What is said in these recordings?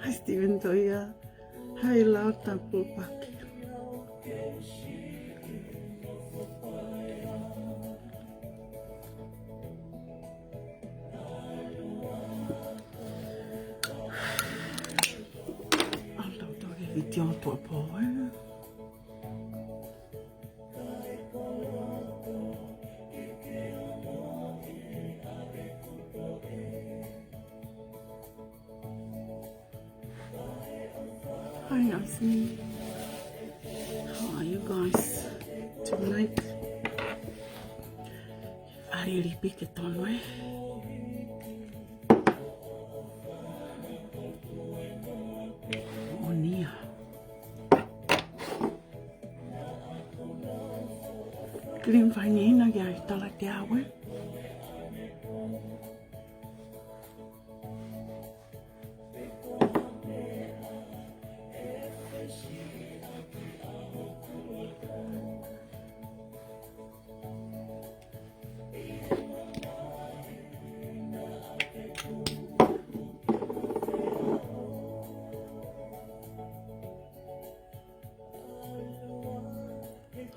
Hai Steven Toia. Hai lau tapu paki. Altau toge video tua po Hi Asmi. How are you guys tonight? I really pick it on way. Oh Nia. Klim fine na ya tala te awe.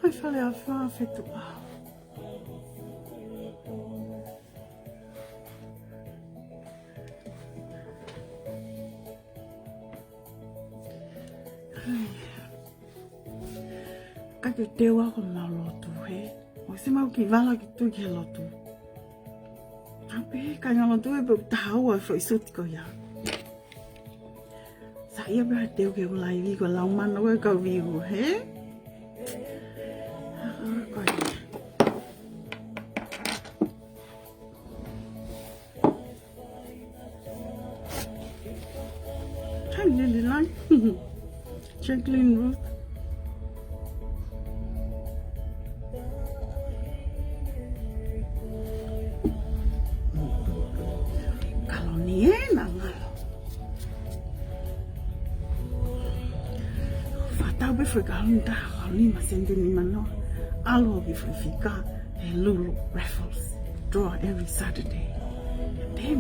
Ai fale a fa fetu a. Ka te te wa ko ma lotu he. O se mau ki wala ki tu ki lotu. Ape ka nga lotu e pe tau a foi suti ko ya. Sa ia ba te o ke ulai vi ko lau mano e ka viu he. Hi Lelei. Jacqueline Ruth. Kalau ni na ngalo. Fatau be foi galunta, ali masende ni mano. Alo be foi fica e Lulu raffles draw every Saturday. And then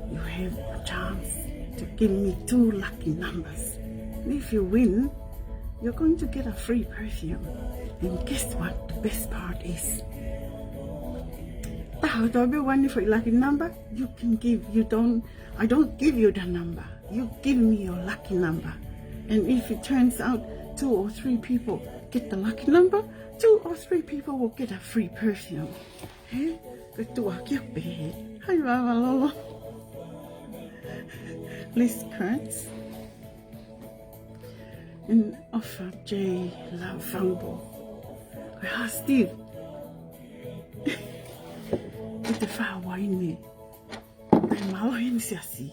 you have a chance to give me 2 lucky numbers. And if you win, you're going to get a free perfume. And guess what the best part is? How do I one for lucky number? You can give, I don't give you the number. You give me your lucky number. And if it turns out 2 or 3 people get the lucky number, 2 or 3 people will get a free perfume. Hey, good to walk your bed. Hi, Lolo. Liz Kurtz. And offer J. Love Fanongo. Ah, Steve. Ito fa wine. Ay mauhin siya si.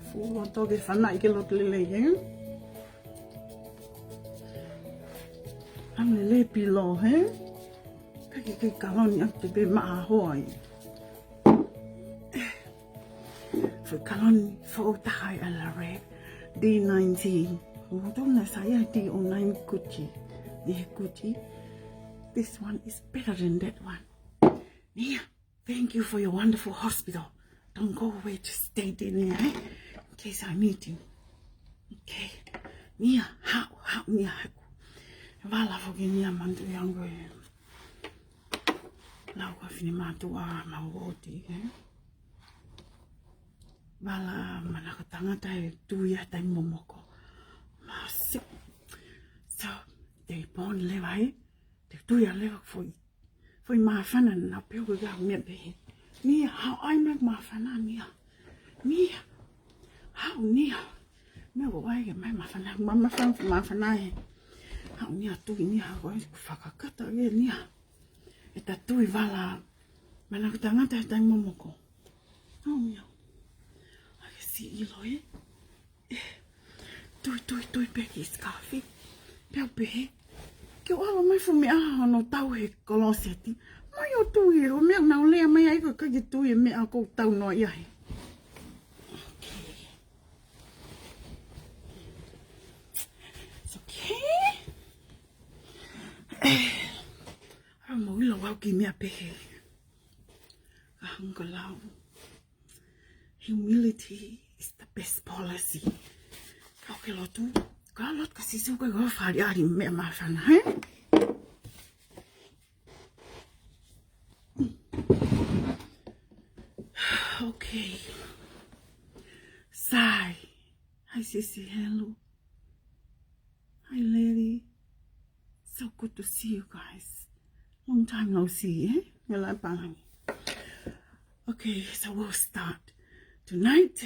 Fuwa toge fanai ke lot lelei he. Am lelei pilo he. Keke kaloni ate be maa hoi. For kaloni fo tai ala red D19. Don't na saya D09 Gucci. Yeah, Gucci. This one is better than that one. Nia, thank you for your wonderful hospital. Don't go away, just stay there, Nia, eh? In case I need you. Okay. Nia, how, Nia. Wala fogi Nia mantu yango e. Lau ka fini matua mawoti, eh? Wala manakatanga tai tuya tai momoko. Masik. So, they born lewai. They tuya lewa foi mafana na pego ga me be. Nia, how I make mafana Nia. Nia. How Nia. Me go wai ke mai mafana mama fan mafana e. How Nia tu Nia go fakakata ge Nia. Eta tu vala manakatanga tai momoko. Oh Nia. I see Eloi. Tu tui peki skafi. Pea pehe. Ke o ala mai fu me aha no tau he koloseti. Mai o tui e o mea nao lea mai ai ko kaki tui e mea ko tau noa iahe. It's okay. Ara mo ila wau ki mea pehe. Ahanga lau. Humility is the best policy. Kau ke lotu. Kau lot kasi suka kau whari ari mea mawhana, he? Okay. Sai. Hi, Sissy. Hello. Hi, lady. So good to see you guys. Long time no see, eh? Well, I'm okay, so we'll start. Tonight,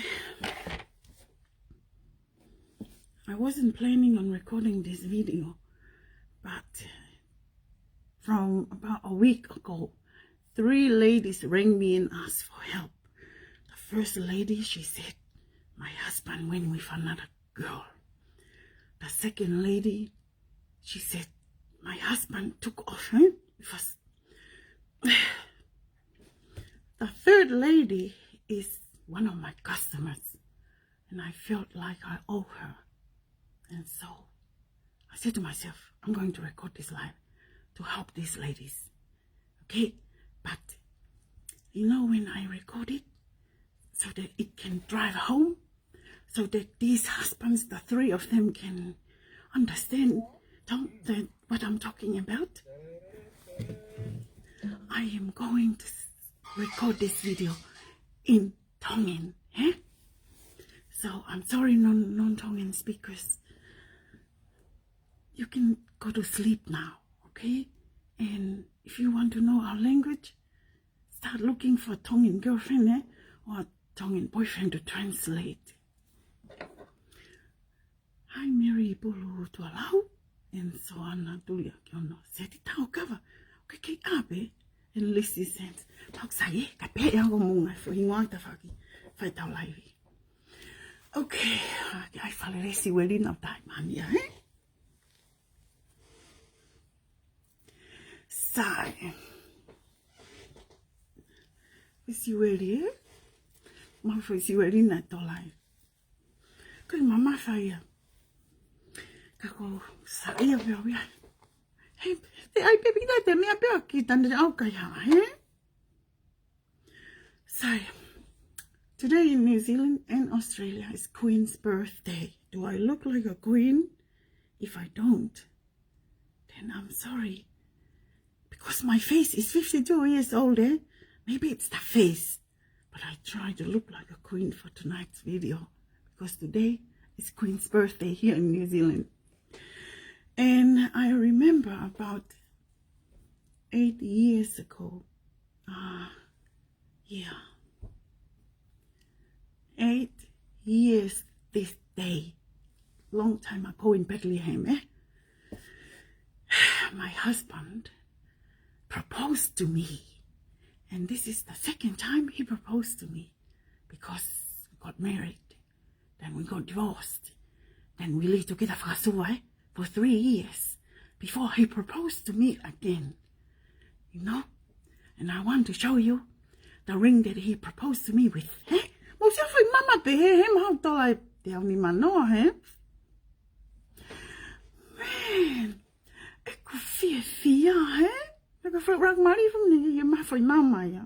I wasn't planning on recording this video, but from about a week ago, 3 ladies rang me and asked for help. The first lady, she said, my husband went with another girl. The second lady, she said, my husband took off, eh? Because the third lady is one of my customers, and I felt like I owe her. And so I said to myself, I'm going to record this live to help these ladies. Okay? But, you know, when I record it, so that it can drive home, so that these husbands, the 3 of them, can understand what I'm talking about, I am going to record this video in Tongan, eh? So I'm sorry, non-Tongan speakers. You can go to sleep now, okay? And if you want to know our language, start looking for Tongan girlfriend, eh? Or Tongan boyfriend to translate. Hi, Mary Bulu to allow, and so on. Tulia kiono. Seti tau kava. Okay, abe. And Lissy sends. Tau sai, kape yango munga for hingoanta faki. Fai tau laivi. Okay, I fale resi weli na tai mania, eh? Sai. Isi weli, eh? Ma fo isi weli na tolai. Kai mama fai. Kako sai ya bia. Hey, ai baby da te mea bia ki tanda au kai ha, eh? Sai. Today in New Zealand and Australia is Queen's birthday. Do I look like a queen? If I don't, then I'm sorry. Because my face is 52 years old, eh? Maybe it's the face. But I try to look like a queen for tonight's video. Because today is Queen's birthday here in New Zealand. And I remember about 8 years ago. Yeah. 8 years this day. Long time ago in Bethlehem, eh? My husband proposed to me. And this is the second time he proposed to me. Because we got married. Then we got divorced. Then we lived together for 3 years. Before he proposed to me again. You know? And I want to show you the ring that he proposed to me with. Eh? Mosia foi mama te he how to I te ni manoa, eh? Man, eko fia, eh? Eko foi rak mari from ni ye ma foi mama ya.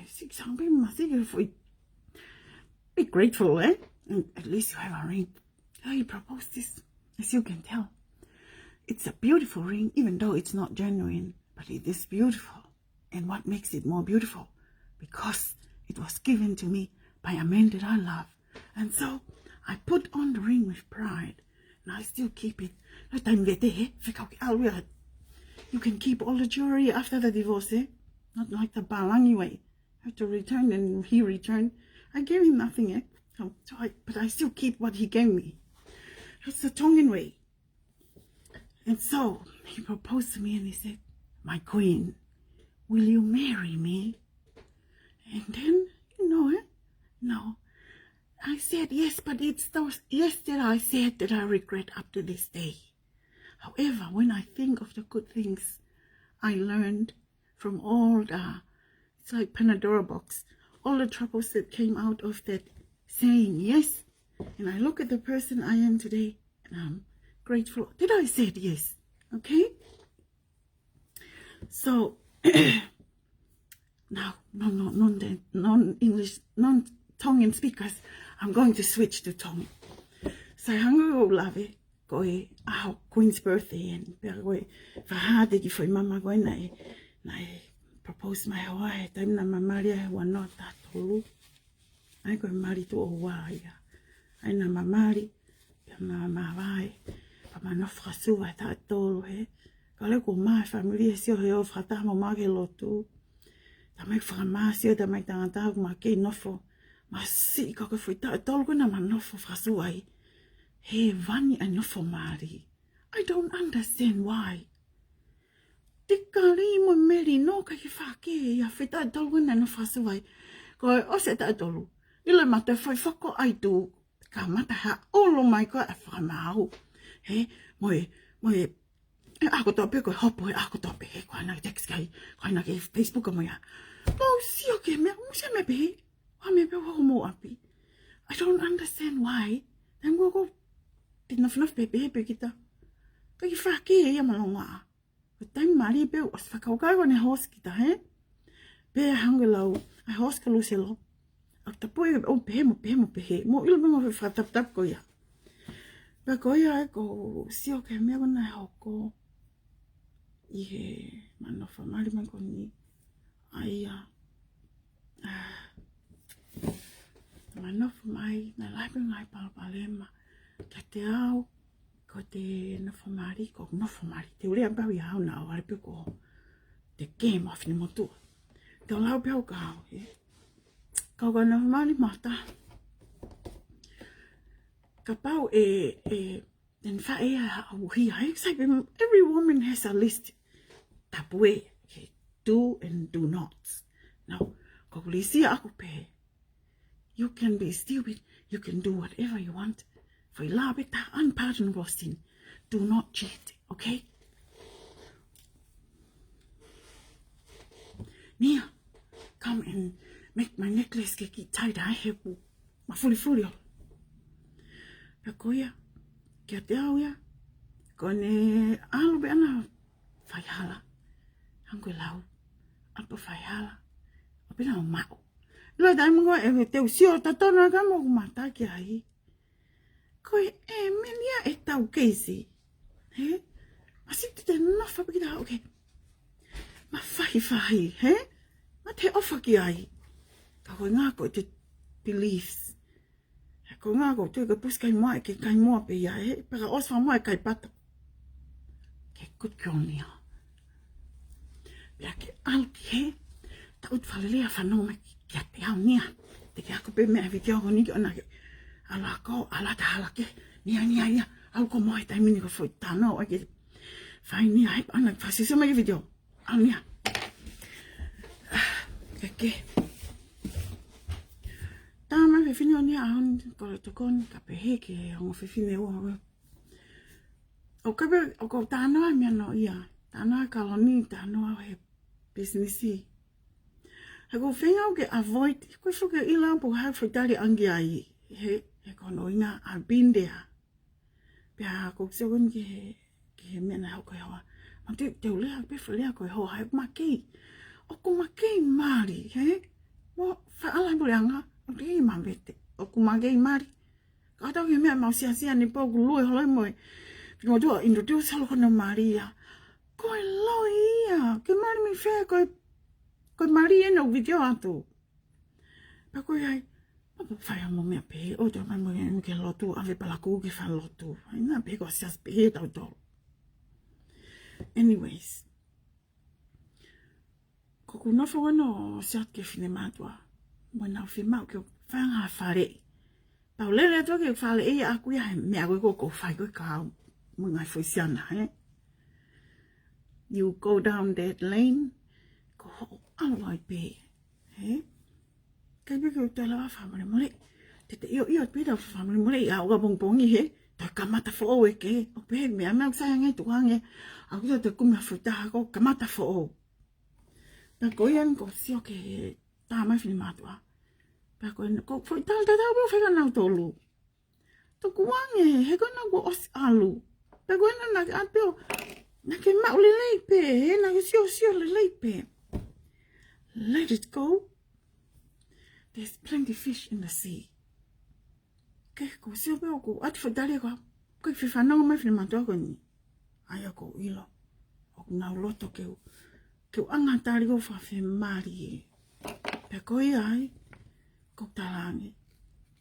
Sik sambe masig foi. Be grateful, eh? And at least you have a ring. Oh, he proposed this, as you can tell. It's a beautiful ring, even though it's not genuine, but it is beautiful. And what makes it more beautiful? Because it was given to me by a man that I love. And so I put on the ring with pride. And I still keep it. You can keep all the jewelry after the divorce, eh? Not like the Balangi way. I have to return, and he returned. I gave him nothing, eh? But I still keep what he gave me. It's the Tongan way. And so he proposed to me and he said, my queen, will you marry me? And then, you know, no. I said yes, but it's those yes that I said that I regret up to this day. However, when I think of the good things I learned from all the, it's like Pandora box, all the troubles that came out of that saying yes, and I look at the person I am today, and I'm grateful that I said yes, okay? So, now, non-English, non-Tongan speakers, I'm going to switch to Tongan. So, hango lave, koe, Queen's birthday, and koe, whahade ki whai mama koe nai propose my Hawaii, time na mamaria wa no tatolu. Ai koe mari tu o waia. Ai na mamari, pia mavae, pa mano whakasua tatolu he. Ka le ko mai famili e sio he o whakata mo mage lotu. Ta mai whakamāsio, ta mai tangata ma kei nofo. Ma si ka koe whai tatolu kuna ma nofo whakasua ai. He vani a nofo mari. I don't understand why. Te kari mo meri no ka ki whake ia whai tatolu kuna no whakasua ai. Koe o se tatolu. Ila mata whai whako ai tu. Ka mata ha olo mai koe a whakamau. He, moe, ako tope koe hopo, ako tope, he, koe na text kai, koe na ke Facebook mo ia. Oh, sio ke mea, musia me pe, wa me pe homo api. I don't understand why. Tango ko, tinaf pe kita. Ka ki whake ia malonga. Ko taim mari pe, os whakaukai wane hos kita, he? Pe hangalau, ai hos ka luselo. Ak tapoi, o pe, mo pe, mo ilo mo whatap ko ia. Pe ko ia, ko sio ke mea wana hoko. Ihe manofa mari man ko ni aia manofa mai na lape ngai palema ka te au ko te nofa mari ko nofa mari te ule ambau ia au na wale pe ko te game of ni motu te lau pe au kau ka nofa mari mata ka pau then fa au hi every woman has a list tapue, okay, do and do not. Now, kokulisia aku pe. You can be stupid. You can do whatever you want. For labe ta unpardonable sin. Do not cheat, okay? Nia, come and make my necklace keki tie-dye hepu. Ma fuli. Pekoia, kia te au ia. Kone alo be ana whaihala. Hanko lau, apa whaihala, apena o mao. Ilo tai mungo e te usio tatona ka mo kumata ki ai. Koe menia e tau keisi. He? Masiti te nofa piki okay. Ma whahi, he? Ma te ofa ki ai. Ka koe ngā koe te beliefs. Koe ngā koe te ka puskai moa ke kai moa pe ia, he? Paka oswa moa kai pata. Ke good girl nia. Pia ke alki he, ta ut whalelea whanau me kia te au nia. Te ke ako pe mea whiti ako niki ona ke. Ala ko, ala ta ala ke, nia, au ko moe taimini ko fwoi tānau ake. Whai nia hep ana, whasiso me ke whiti o. Au nia. Keke. Tāma whiwhine o nia ahon, kore tokoni, ka pehe ke hongo whiwhine o hawe. O kape, o ko tānoa mea no ia. Tānoa kaloni, tānoa he businessi. He ko whenga o ke avoid, koe whuke ila po hau whaitari angi ai. He kono inga, I've been there. Pia ko ksewon ke he mena hau koe hoa. Ma te ulea pe whalea koe hoa, hau makei. O ko makei mari, he? Mo whaalai mo leanga, o te i mambete. O ko makei mari. Ka tau ke mea mausia ni pau ku lue holoi moe. Pino tua introduce halo kono Maria. Koe loi ia, ke mari mi whea koe Maria no video atu. Pa koe ai, papa whai mo mea pe, o te mai mo ke lotu, ave palaku ke wha lotu. Ai nā pe ko sias pe tau tau. Anyways, ko kunofa wano siat ke whine mātua. Mo nau whi mau ke whanga whare. Pau lere atua ke whale e aku ia he mea koe ko whai koe kāu. Mo ngai whoi siana, he? You go down that lane, ko aloi pe, he? Kai peke o te lawa whamare mole, Te io pida famili mo le au ga bongbongi he. Ta kamata fo e ke. O pe me ama sa ngai tu hange. Au te kuma futa ko kamata fo. Ta ko yan ko sio ke ta mai fini matua. Pa ko foi tal bo fe na tolu. To kuange he ko na go os alu. Pa ko na ateo na ke ma lelei pe he na sio lelei pe. Let it go. There's plenty of fish in the sea. Ke ko sio pe ko at fadale ko. Ko fi fanongo mai fini matua ko ni. Ai ko ilo. O na loto ke anga tari ko fa fe mari. Pe ko ai ko talangi.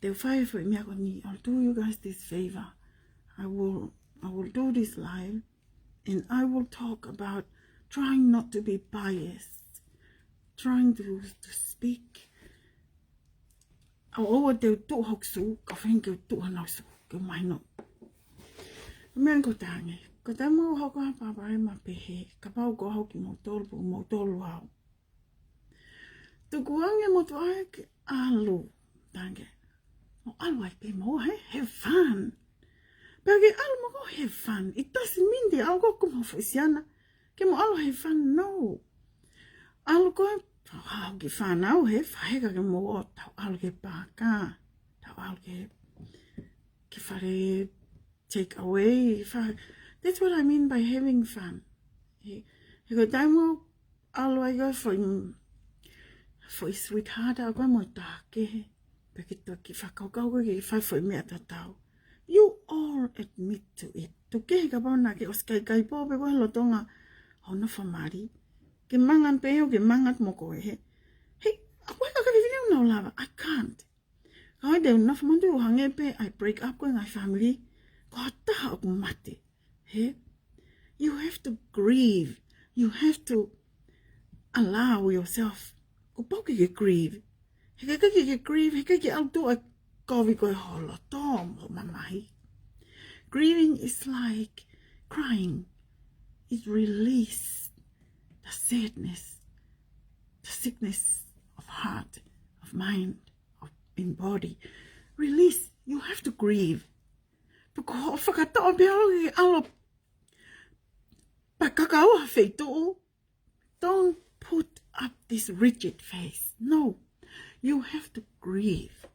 Te whai for me ako ni. I'll do you guys this favor. I will do this live and I will talk about trying not to be biased. Trying to speak. Au te tu hoksu, ka whenke tu hanasu, ke maino. Mean ko tangi. Ko te mo hoko hapapare ma pehe, ka pau ko hoki mo tolu au. Tuku ange mo tu ai ke alu, tangi. Mo alu ai pe mo, have fun. Pagi alu mo go have fun. It doesn't mean the au go kumo fesiana. Ke mo alu have fun, no. Alu ko hau ki whanau he, whaheka ke mo o tau alu ke pāka. Tau alu ke whare take away. That's what I mean by having fun. He go taimo alu ai go for sweetheart au ko mo take. Peki to ki whakaukau ko ki whai foi mea tatau. You all admit to it. To ke ka pauna ke os kai po pe ko lotonga hono famari. Ke mangan peo ke mangat mo ko he. Hey, ako ka vivina no lava. I can't. Kai de no famandu hange pe I break up ko ngai family. Ko ta ok mate. He. You have to grieve. You have to allow yourself. Ko poki ke grieve. He ke grieve, he ke auto a kovi ko holo tom ho mamai. Grieving is like crying. It releases the sadness, the sickness of heart, of mind, of in body. Release. You have to grieve. Because whakatao pia alo pakakao feito. Don't put up this rigid face. No. You have to grieve.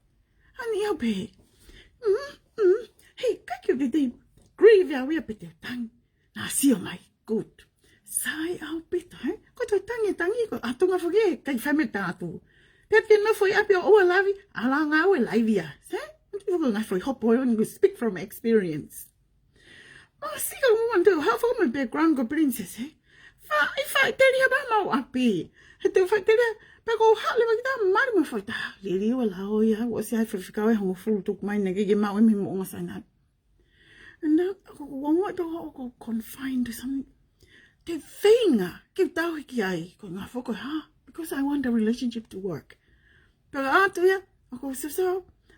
And you'll be, hey, kake the grieve ya we bit tang. Na see my good. Sai out bit, eh? Got a tangy, I don't forget, kai family tatu. Pepe no for up your own lavi, along our livia. Say, you're going to hop boy when you speak from experience. Oh, see, I want to have all my background go princess, eh? If I tell you about my api, I do fight there. Pero hali kita mari mo foi ta lili wala o ya wo sia foi ficar ho full tuk mai nge ge ma o mi mo sana. And now wo to confined to something. The thing ke tau ki ai ko nga foko ha because I want the relationship to work. Pero atu ya ako so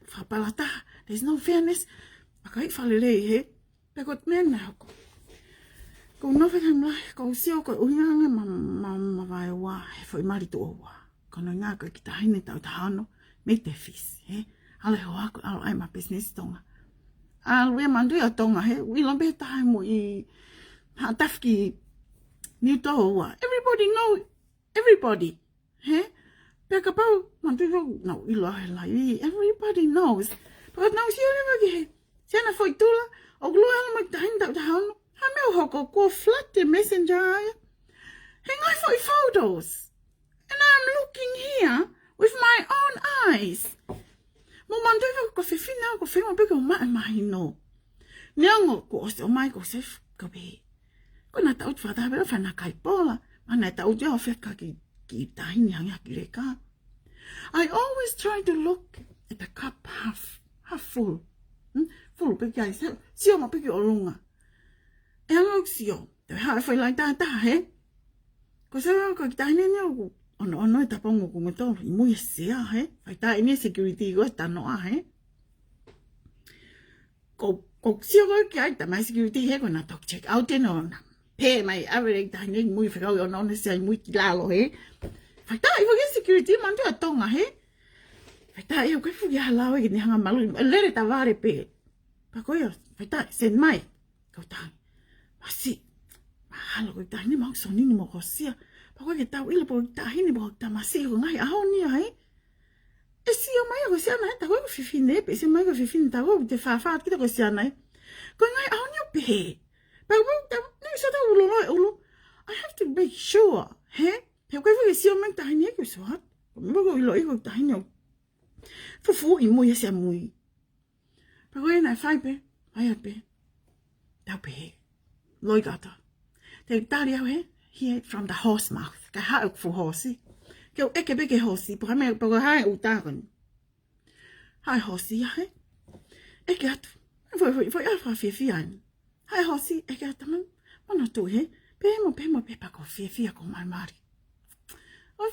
fa palata there's no fairness. Akai fa lelei he. Pero men na ko. Ko no fa kam la ko sio ko uhinga mavae wa foi mari to wa. Kono ngā koe ki ta haine tau ta hono, me te fis, he? Ale ho ako, alo ai ma business tonga. Alo e mandu ia tonga, he? Wilo be tae mo I ha tafki New Toa. Everybody know, everybody, he? Peka pau, mandu ia, no, ilo he lai, everybody knows. Peka nau si ole waki he, siana foi tula, o glua ala mai ta haine tau ta hono, ha meo hoko kua flat te messenger aia. He ngai foi photos. And I'm looking here with my own eyes. Mo mandu ko fifina ko fema pe ko mai no. Nyango ko o mai ko sef ko be. Ko na tau fata be fa na kai pola, mana tau dia ofeka ki tiny hanga ki reka. I always try to look at the cup half full. Full pe kai sio ma pe ki olunga. E anga sio, te ha foi lai ta he. Ko se ko tiny nyo ono ta pongo como todo y muy sea está en security go está no he ko sio que hay tamai security he con tok check out no pe mai average ta ni muy feo no no sei muy claro he está y porque security man tu tonga he Phải ta yêu cái phụ gia lao cái này hàng mà lên ta vào pe. Bà coi phải ta sen mai. Cậu ta. Mà si. Mà halo cái ta ni mà son ni mà có sia. Bà coi cái tao ít là bộ ta hi ni bộ ta mà si có ngay áo ni ai. E si o mai có sia này ta coi phi phi nè, si mai có phi phi ta coi te fa fa kita có sia này. Coi ngay áo ni pe. Bà coi ta ni sao ta ulo. I have to make sure. Hè? Theo cái việc siêu mang tài nhé kiểu soát. Bà gọi lỗi gọi tài nhau. Phụ ý mùi sẽ mùi. Bà gọi này phải bê. Phải hạt bê. Đào bê. Lôi gà ta. Thì ta đi hết. Here from the horse mouth. Cái hạ ức phụ horse. Kiểu ếch bê cái horse. Bà gọi hai ủ ta gần. Hai horse hết. Ếch gạt. Voi áp phía phía anh. Hai horse ếch gạt tâm. Mà nó tụi hết. Bê mà bà gọi phía của mai mari. Ôi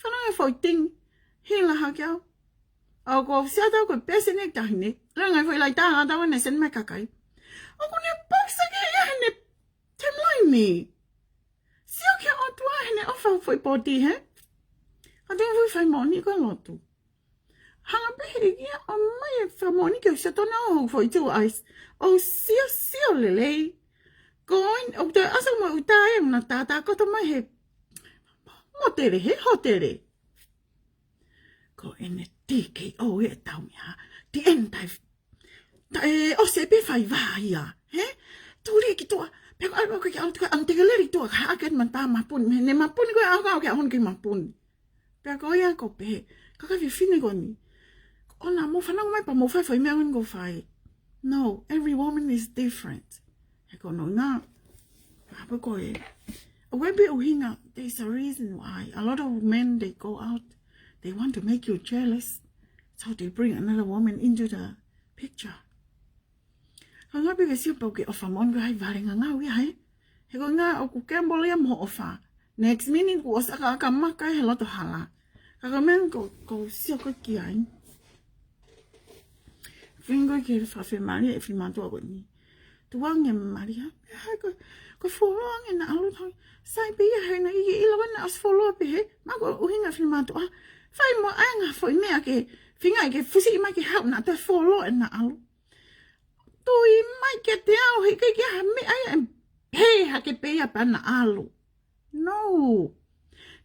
fanongo phổi tinh. Hiện là hạ kéo. Cô sẽ đâu có bé sinh nhật này. Rồi ngày phải lại ta đâu này sinh mẹ cả cái. Cô này bác sĩ cái này thêm lại mi. Siêu kia ở tua này ở phải body hết. Ở đây phải món này có lọt tu. Hàng bé kia ở mấy phải món này kiểu sẽ tao nào phải chịu ai. Siêu lelei. Coi ông ta asa mà ông ta em là ta có tao mấy hết. Một tele hết hot tele. Cô em keke hệ tao mi ha. Thì em tại ở sẽ biết phải vài à. Hè? Tôi đi cái tua. Bé có ai cái anh cái lấy tua khá cái mà ta mà pun. Nên mà pun cái áo cái hôn cái mà pun. Bé có ai có bé. Có cái việc này còn gì. Ông nào mua fanongo mai mà phải mấy anh có phải. No, every woman is different. Hay còn nói nga. Bà coi. Mahu'inga, there's a reason why a lot of men they go out, they want to make you jealous, so they bring another woman into the picture. Ang nga bigas yung pag ofamon gahay varing nga ngawi hay. Hego nga ako kembol yam ho ofa. Next minute ko sa kakamak kay hello to hala. Kagamen ko siya ko kiyain. Fingo ki fa famili if manto ako ni. Tuwang yam Maria. Ko follow ang na alo thôi. Sai bây giờ này cái gì là nó follow bị hết mà có uhinga phim mà tụi phải mà anh à phải mẹ cái phim này cái phụ sĩ mà cái học nó tôi follow nó alo tôi mai cái theo cái mẹ anh hey ha cái bây giờ bạn nó alo no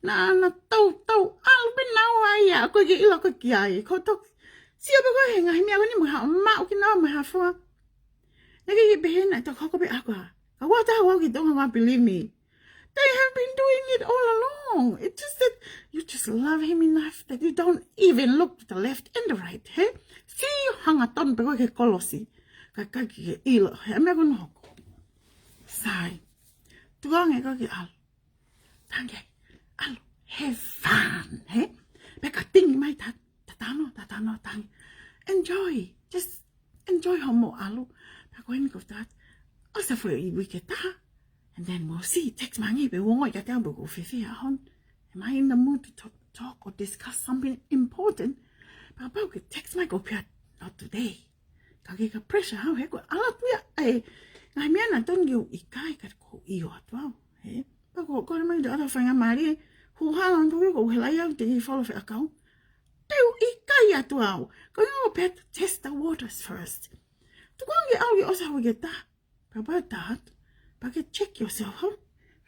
na tàu alo bên nào ai à cái gì là cái gìเขาต้องเสียไปก็เห็นไงแม่คนนี้มันหามาเอากินน้ำมันหาฟัวแล้วก็ยี่ไปเห็นไหนตัวเขาก็ไปเอากว่าเขาว่าถ้าว่ากินต้องมา believe me. They have been doing it all along. It's just that you just love him enough that you don't even look to the left and the right. Hey? See hangaton pero que kolosi. Cái ilo. Em có nói. Sai. Tuang cái cái al. Thang cái al. Have fun. Hey? Beka ting mai tatano tang. Enjoy. Just enjoy homo alu. Beka when go that. Asa for we get that. And then we'll see. Text mangi be won't get down but go fifi hon. Am I in the mood to talk or discuss something important? But about it text my go pia not today. Kage ka pressure how he go ala tuya ai. Ngai mia na ton you ikai ka ko iyo atwa. He. Ba go ko mai da fa nga mari. Hu ha lan to go hela ya de follow for account. Teu ikai atwa. Go no pet test the waters first. To go get out you also we get that. But about that. But check yourself, huh?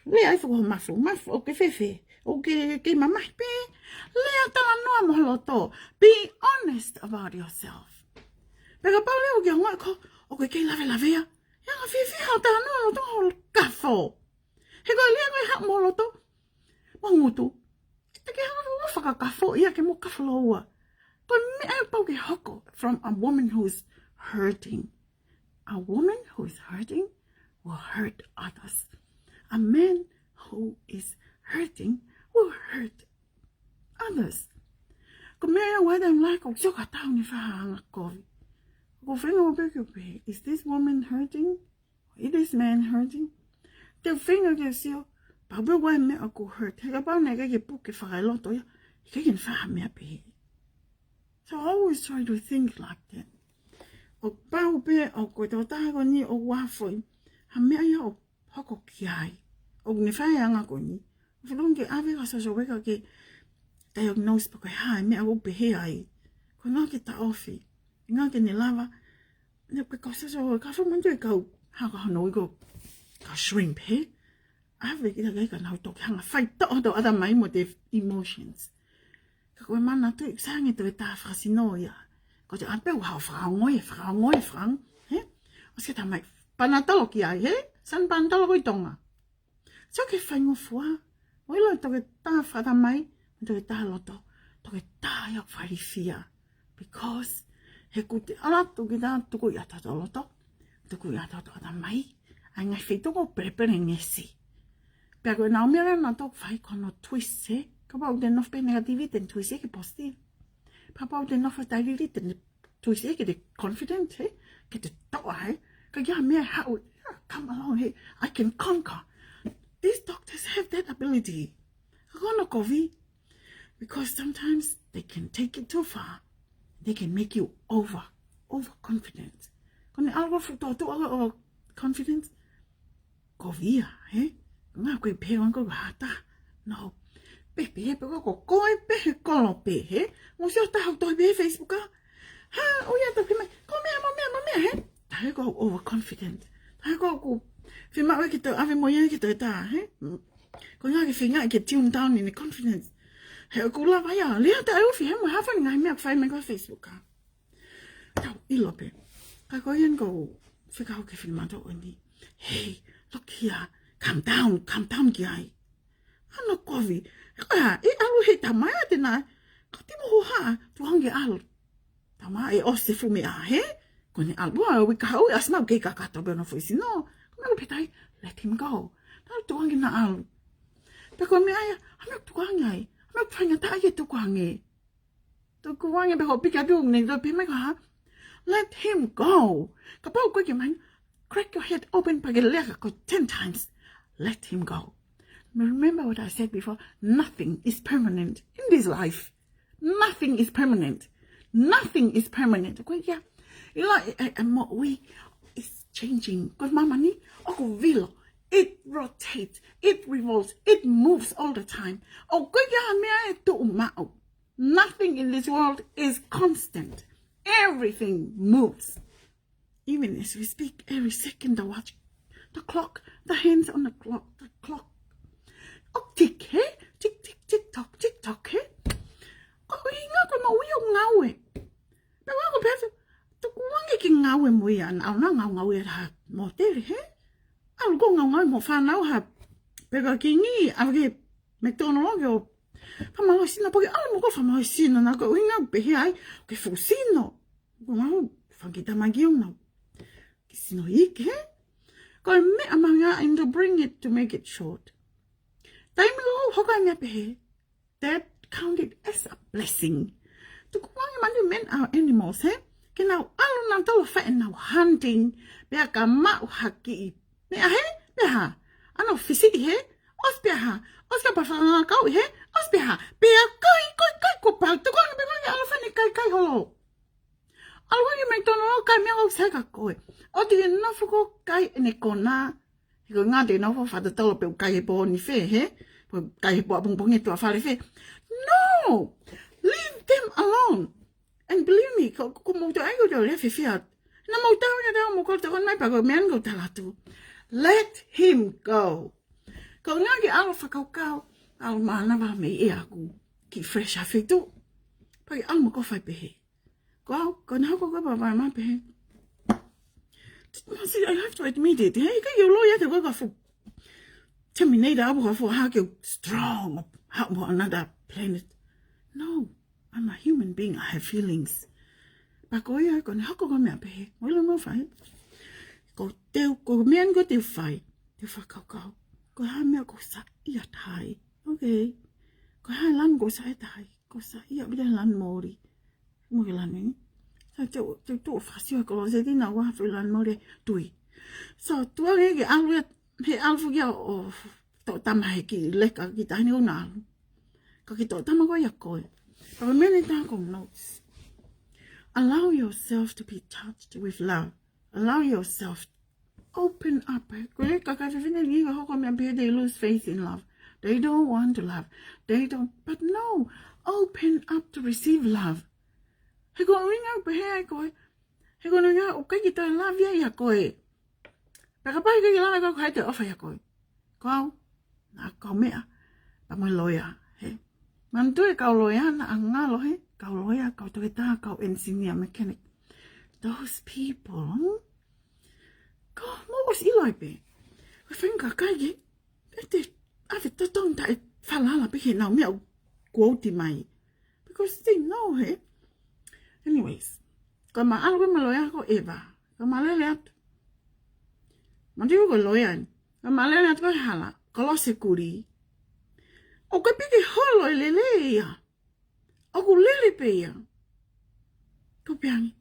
Lea for mafu, okay, fefe, okay, mama, lea tala no moloto. Be honest about yourself. Pero Pauli okay, ngoi okay, lave ya. Yang fefe ha tala no to hol kafo. He go lea ngoi ha moloto. Mangutu. Ite ke ha faka kafo ya ke mo kafloa. But me I Pauli hoko from a woman who's hurting. A woman who's hurting will hurt others. A man who is hurting will hurt others. Kumea whether I'm like yoga town if I is this woman hurting? Is this man hurting? The finger gives you Pablo why me a go hurt. Take about nega book if I lot you can find me a be. So I always try to think like that. O bao be o go to ta ni o wa foi. Ha mea ia o hoko ki ai. O ni whae anga ko ni. Whalungi awe ka sa so weka ke diagnose pa koe hae mea o pehe ai. ko ngā ki ta ofi, ngā ki ni lava, ne pe ko sa so ka fa mandu ka ha ka no go ka shrimp he. Ave ki ta ka na to hanga fight to ada mai mo de emotions. Ka ko mana tu sangi to ta frasinoia. Ko te ape u ha frang, he? O se ta mai panatalo ki ai, he? San panatalo ko itonga. So ke whaingo fua, oilo toke tā whata mai, toke tā loto, toke tā ia whaifia. Because he kute ala toke tā tuku ia tato loto, tuku ia tato ata mai, ai ngai whitoko perepere ngesi. Pea koe nao mea na tōk whai kono twist he, ka pau te nof pe negativi ten twist he ke positive. Pa pau te nof tairiri ten twist he ke te confident he, ke te toa he, ka ia mea hau, come along he, I can conquer. These doctors have that ability. Because sometimes they can take it too far. They can make you overconfident. Kone algo futo confidence. Kovia, he? Ngā koe pe wanko hata. No. Pepe he peko ko koe pe kolo pe he. Mo se o tahau toi pe Facebook a. Ha, oia to pe mai. Ko mea he. Tahe ko overconfident. Tahe ko whima oe ki tau ave moia ki tau tā, he? Ko ngā ki whinga ki tune down in the confidence. He o kula vai a, lea ta uwhi, he mo hawhani ngai mea kwhai mai kwa Facebook ka. Tau ilo pe. Ka ko ian ko whikau ki whima tau ni. Hey, look here, calm down ki ai. Ano kovi, ko ha, e alu he tamai a tēnā, ka timo ho ha, tuhangi alu. Tamai e ose fume a, he? Ko ni alu a wika hau, asmau kei ka kato beo no fuisi, no. Ko petai, let him go. Tau tuangi na alu. Peko me aia, hamek tuangi ai. Hamek tuangi ta aia tuangi. Tuangi peko pika dung ni, pe mai ka ha. Let him go. Ka pau koe ki mai, crack your head open pa ke leka ko 10 times. Let him go. Remember what I said before, nothing is permanent in this life. Nothing is permanent. Nothing is permanent. Koe kia, it's changing. Because mama ni, oko vilo, it rotates, it revolves, it moves all the time. Nothing in this world is constant. Everything moves. Even as we speak, every second I watch the clock, the hands on the clock, Oh, tick, he? Tick, tick, tick, tock, he? Oh, hinga ko mauio ngawe. Pero ako peso, tukuwangi ki ngawe mo yan, au na ngawe ha motel, he? Au ko ngawe mo whanau ha, pero ki ngi, au ki McDonald's o, whamau sino, porque ala mo ko whamau sino, na ko hinga pehe ai, ke fusino. Ko mau, whangita magiong na. Ki sino hiki, he? Ko me amanga, and to bring it to make it short. That counted as a blessing. To go on men our animals, eh? Can now all not fat and now hunting. Beaka mau haki. Mea he? Beha. Ano fisiti he? Osbeha. Oscar Bafana go he? Osbeha. Bea kai ko pa. To go on be elephant kai holo. Alwa you make no kai mea saka ko. O di no fuko kai ne kona. Ko ngade no fa de tolo pe kai po ni fe he? Kai po bong ito afare fe. No! Leave them alone. And believe me, kung mo to ay ko to lefi fiat. Na mo tao na daw mo ko to kon mai pa ko men go talatu. Let him go. Kung nga gi alo fa kau al mana ba me e aku ki fresh afetu. Pa al mo ko fa pe. Ko na ko ba ma pe. I have to admit it. Hey, you lawyer to go for terminate abu for how you strong how another planet. No, I'm a human being. I have feelings. But go ya go na ko me pe. Well no fai. Go teu go men go teu fai. Teu fa kau. Go ha me go sa ia tai. Okay. Go ha lan go sa tai. Go sa ia bi lan mori. Mo lan ni. Tu fasio ko se dina wa lan mori tui. So tu ge alu he alfu ya o to tamai ki leka ki tani ona. Ka ki to tamago ya ko. But many times notes. Allow yourself to be touched with love. Allow yourself open up. They lose faith in love. They don't want to love. They don't. But no, open up to receive love. he ko ringa pe he ko he ko ringa o kai ki to la via ya ko e pa ka pa ki la ko hai te ofa ya ko ko na ko mea pa mo loya he man tu e ka loya na anga lo he ka loya ka to ta ka engineer mechanic those people ko mo was iloi pe ko finga ka ye te ave to tong ta fala la pe he na me quote mai because they know he anyways ko ma algo me loya ko eva ko ma le Mandiu ko loyan. Malena ko hala. Kolose kuri. O ka piki holo lelei ya. O ku lele pe ya. Ko piani.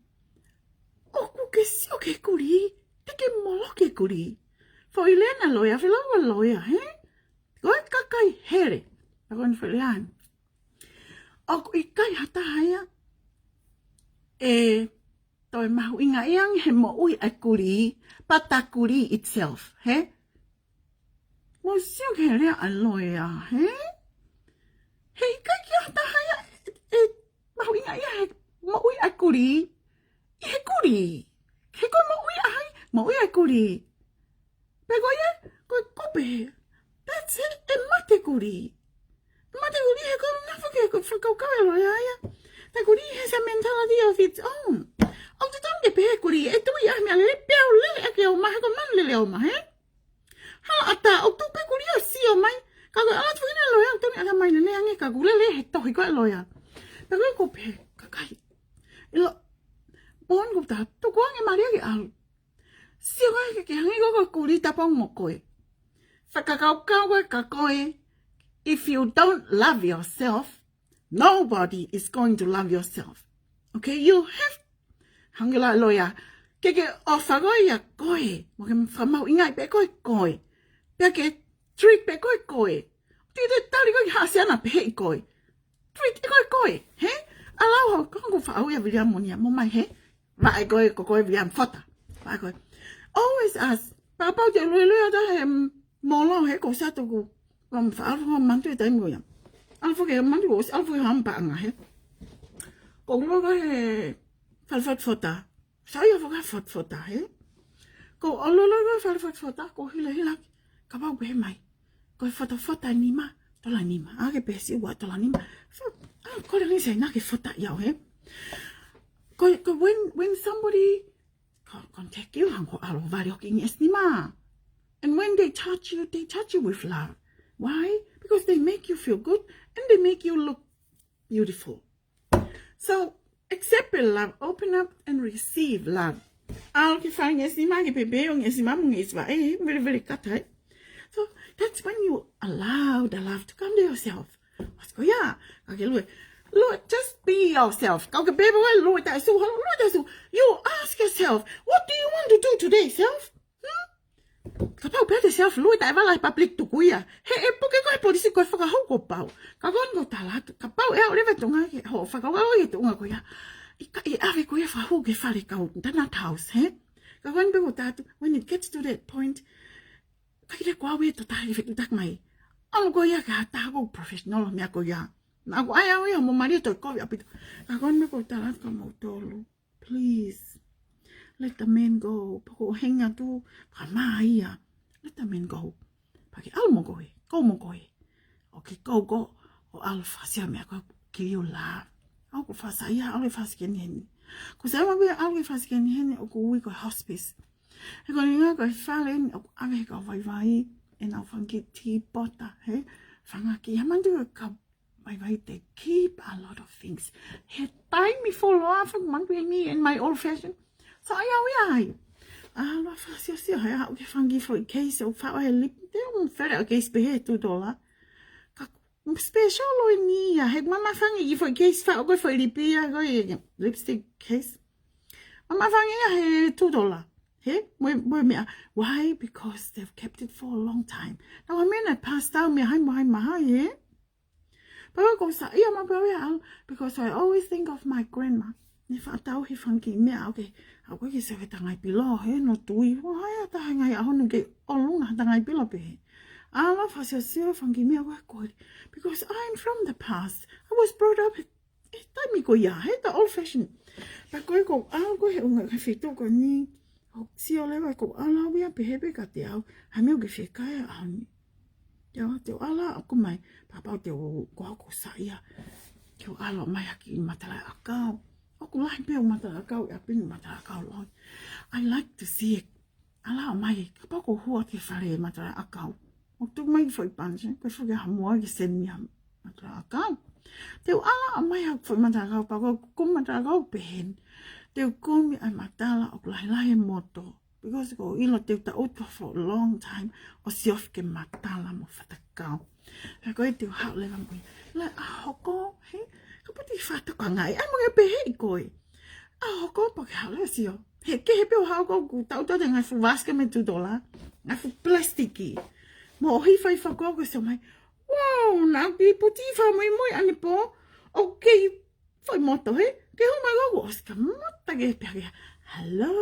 O ku ke si o ke kuri. Te ke molo ke kuri. Fo ilena loya. Fila wa loya. He? Ko e kakai here. Ako ni filian. O ku ikai hata haya. Toi mahu'inga yang he mo'ui a kuri. Pata kuri itself. He? Mo siu ke rea a loya. He? He ikai ki hata haya. Mahu'inga yang he mo'ui a kuri. He kuri. He ko mo'ui a hai. Mo'ui a kuri. Pego ye? Ko kope. That's it. E mate kuri. Mate kuri he ko nafuke ko whakaukawe loya ya. Ta kuri has a mentality of its own. O te tonge pe he kuri, e tui ahmea le peau le ake o maha ko man le o mahe. Hala ata, o tu pe kuri o si o mai. Ka koe ala tuina loya, o toni aka mai le ange, ka kule le he tohi koe loya. Ta koe ko pe, kakai. Ilo, pohon ko ta, to koange maria ke alu. Si o koe ke hangi ko kuri tapong mo koe. Whakakau koe ka koe. If you don't love yourself, nobody is going to love yourself. Okay, you have hangela loya. Keke o whagoia koe. Mo ke whamau'inga pe koe koe. Pea ke treat pe koe koe. Ti te tari koe hasiana pe hei koe. Treat e koe koe. He? Alau ho kongo whaoia viria monia. Mo mai he? Vae koe ko koe viria mfota. Vae koe. Always ask. Papau te lue lue ata he molo he ko sato ku. Wam whaaru ho mantu e taimo ya. Alfo ke mantu ko alfo ke hampa anga he. Ko loga he falfat fota. Saya foka fot he. Ko ololo ko falfat fota ko hila hila. Ka pau pe mai. Ko fota nima. Tola nima. Ake pesi wa tola nima. Ko le ni se na ke fota ya he. Ko when somebody contact you hango alo vario king es nima. And when they touch you with love. Why? Because they make you feel good and they make you look beautiful. So, accept love, open up and receive love. Al ki fang es nima ki pepe yung es nima mung is very very katay. So, that's when you allow the love to come to yourself. What's go ya? Okay, Lord, just be yourself. Okay, baby, Lord, you ask yourself, what do you want to do today, self? Kapau pede self Lord, I vai public to kuia. He porque ko polisi ko faka ho ko pau. Ka gon go tala. Kapau e ole vetunga ke ho faka wa e tunga ko ya. I ave ko fa ho ke fale ka tana house, he? Ka gon be tatu when it gets to that point. Ka ile ko awe to tali fe tak mai. Al go ya ka ta go professional me ko ya. Na go ai ai mo marito ko ya pito. Ka gon me ko tala ka mo tolu. Please. Let the man go. Pako henga tu kamaya. Let the man go. Paki al mo goe. Go mo goe. Okay, go. O al fasia me ako give you love. Ako fasaya al fasken hen. Ko sa mo be al fasken hen o ko wi ko hospice. E ko ninga ko falen o ave ko vai en al fanki ti pota, he. Fangaki yamandu ka vai they keep a lot of things. He time me for love man me in my old fashion. So ai. Lo fazia si ha o que fangi foi case o fa o lip de fera case be $2. Ka special o ni he mama fangi foi case fa o go foi lipia go lipstick case. Mama fangi he $2. He mo me why? Because they've kept it for a long time. Now I mean I passed down me my he. But I go sa ia ma because I always think of my grandma. Ni fa tau he fangi me okay. Ako ki se tangai pilo he no tui o hai ta ngai a honu ke olunga tangai pilo pe. Ala fa se fangi me wa ko because I'm from the past. I was brought up mi ko ya he the old fashioned pa ko ko ko he unga ka fitu ko ni o si o le ko ala wi pe he pe ka te au ha me o ke fe ka a ni ya te ala ko mai papa te o ko sa ia ke ala mai aki matala akau o ko lai pe o matala akau ya pe matala akau lo I like to see it ala mai pa ko hu te fare matala akau o tu mai foi panse ko fu ga mo ki sen ni matala akau te ala mai ha foi matala akau pa ko matala akau pe hen te ko mi ai matala o lai lai moto because ko ilo te ta out for a long time o si of ke matala mo fatakau e ko te ha le mo la a ko he ko pati fata ka ngai ai mo pe he ko a ko pa ka le si o he ke he pe ha ko ku ta ta ngai fu vaske me $2 na fu plastiki mo hi fai fa ko so mai wow na pi puti fa moi moi ani po okay foi moto he ke ho mai go ska mata ke pe hello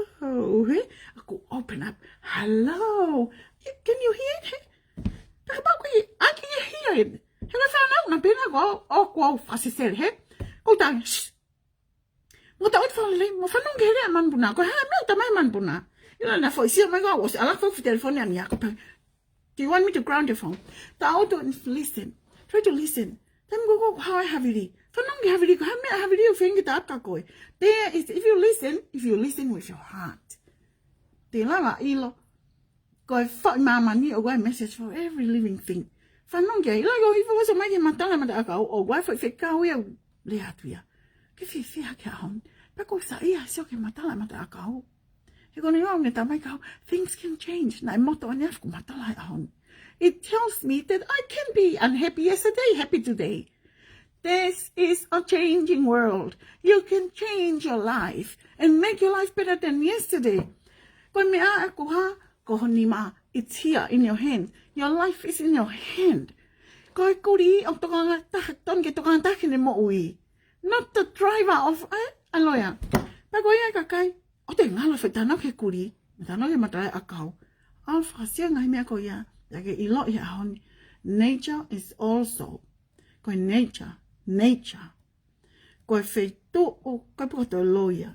he aku open up hello can you hear it I can hear it he na fa na pe na go o ko fa se ser he ko ta mo ta fa le mo fa non ke le man buna ko ha me ta mai man buna ila na foi si mai go was ala fa telephone ani ya ko do you want me to ground your phone? The auto and listen. Try to listen. Then go how I have it. Fanongo have it. Have it. You finger that kakoi. There is if you listen with your heart. The lava ilo. Go fuck mama ni or go message for every living thing. Fanongo like if it was a mighty matala mataka or why for fika we le atuya. Ke fi ka hon. Pa ko sa ia so ke matala mataka. Things can change. It tells me that I can be unhappy yesterday, happy today. This is a changing world. You can change your life and make your life better than yesterday. It's here in your hand. Your life is in your hand. Not the driver of a lawyer. O te ngalo fe tana ke kuri, tana ke matai akau. Al fasia ngai me ko ya, ya ke ilo ya hon. Nature is also ko nature. Ko fe tu o ko poto loya.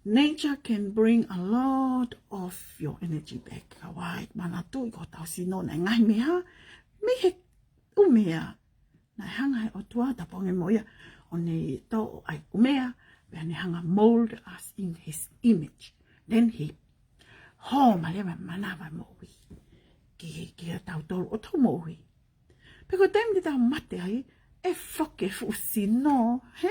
Nature can bring a lot of your energy back. Kawai mana tu ko tau sino na ngai me ha. Me he umea. Na hanga o tua ta ponge moya. O ne to ai umea. When he mold us in his image, then he malema manava mowi. Ki tau tol o to mowi. Peko tem di tau mate ai e foke fu sino, he?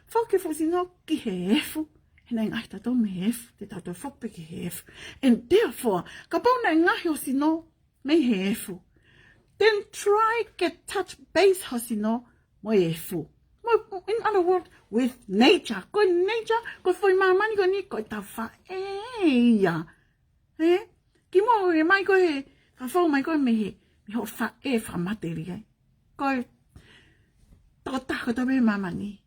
Foke fu sino ki hefu. Hena ngai tato me hefu, te tato fok pe ki hefu. And therefore, kapau na ngai ho sino me hefu. Then try get touch base ho sino mo hefu. In other words, with nature. Ko nature, ko foi mamani ko ni ko ta fa ya. Ki mo e mai ko he, ka fo mai ko me he, mi ho fa fa materi. Ko to ta ko to be mamani.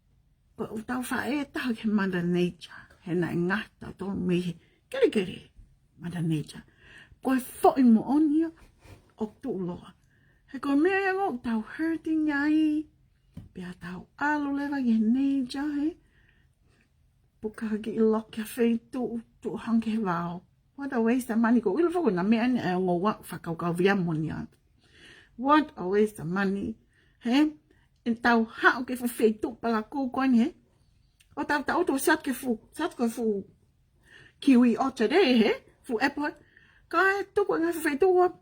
Ko ta fa ta ke mother nature. He na nga ta to me he. Kere mother nature. Ko fo mo on ya o to lo. He ko me ngo ta hurting ai. Pea tau alo lewa i neja he. Puka ki ilo kia whei tu hanke wao. What a waste of money. Ko ilo whako na mea ni e ngo wak whakaukau via monia. What a waste of money. He? En tau hao ke whei tu pala kūkoin he. O tau to sat ko fu kiwi o today he. Fu apple. Ka e tuku nga whei tu wap.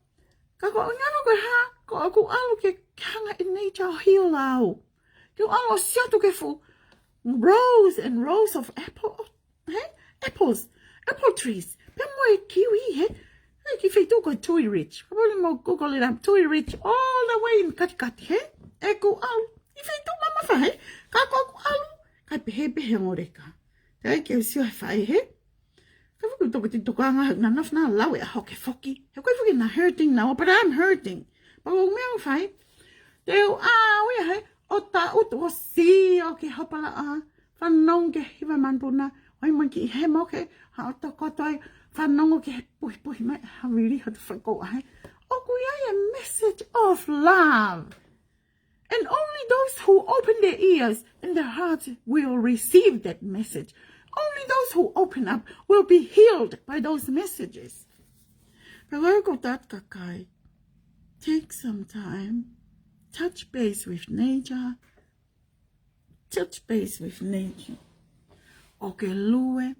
Ka ko ngano ko ha. Ko aku alo ke hanga in nature hiu lau. Ko alo siatu ke fu rows and rows of apples. Apple trees. Pe mo e kiwi he. Ki whai tu ko tui rich. Ka poli mo google it up. Tui rich all the way in Katikati he. E ko alo. I whai tu mama whahe. Ka ko alo. Ka pehe ngoreka. Te ai ke usio he whae he. Ka whuku toko te tukanga na nafna lau e hoke foki. He koe whuki na hurting now, but I'm hurting. Pa o mea whai. Te o wea he. O ta utu o si o ke hopala a. Fanongo hiwa manpuna. Oi mo ki he moke. Ha o ta kotoi. Fanongo ke he puhi mai. Ha really had to forgo he. O kuia a message of love. And only those who open their ears and their hearts will receive that message. Only those who open up will be healed by those messages. Take some time, touch base with nature. Touch base with nature. Okay, lue.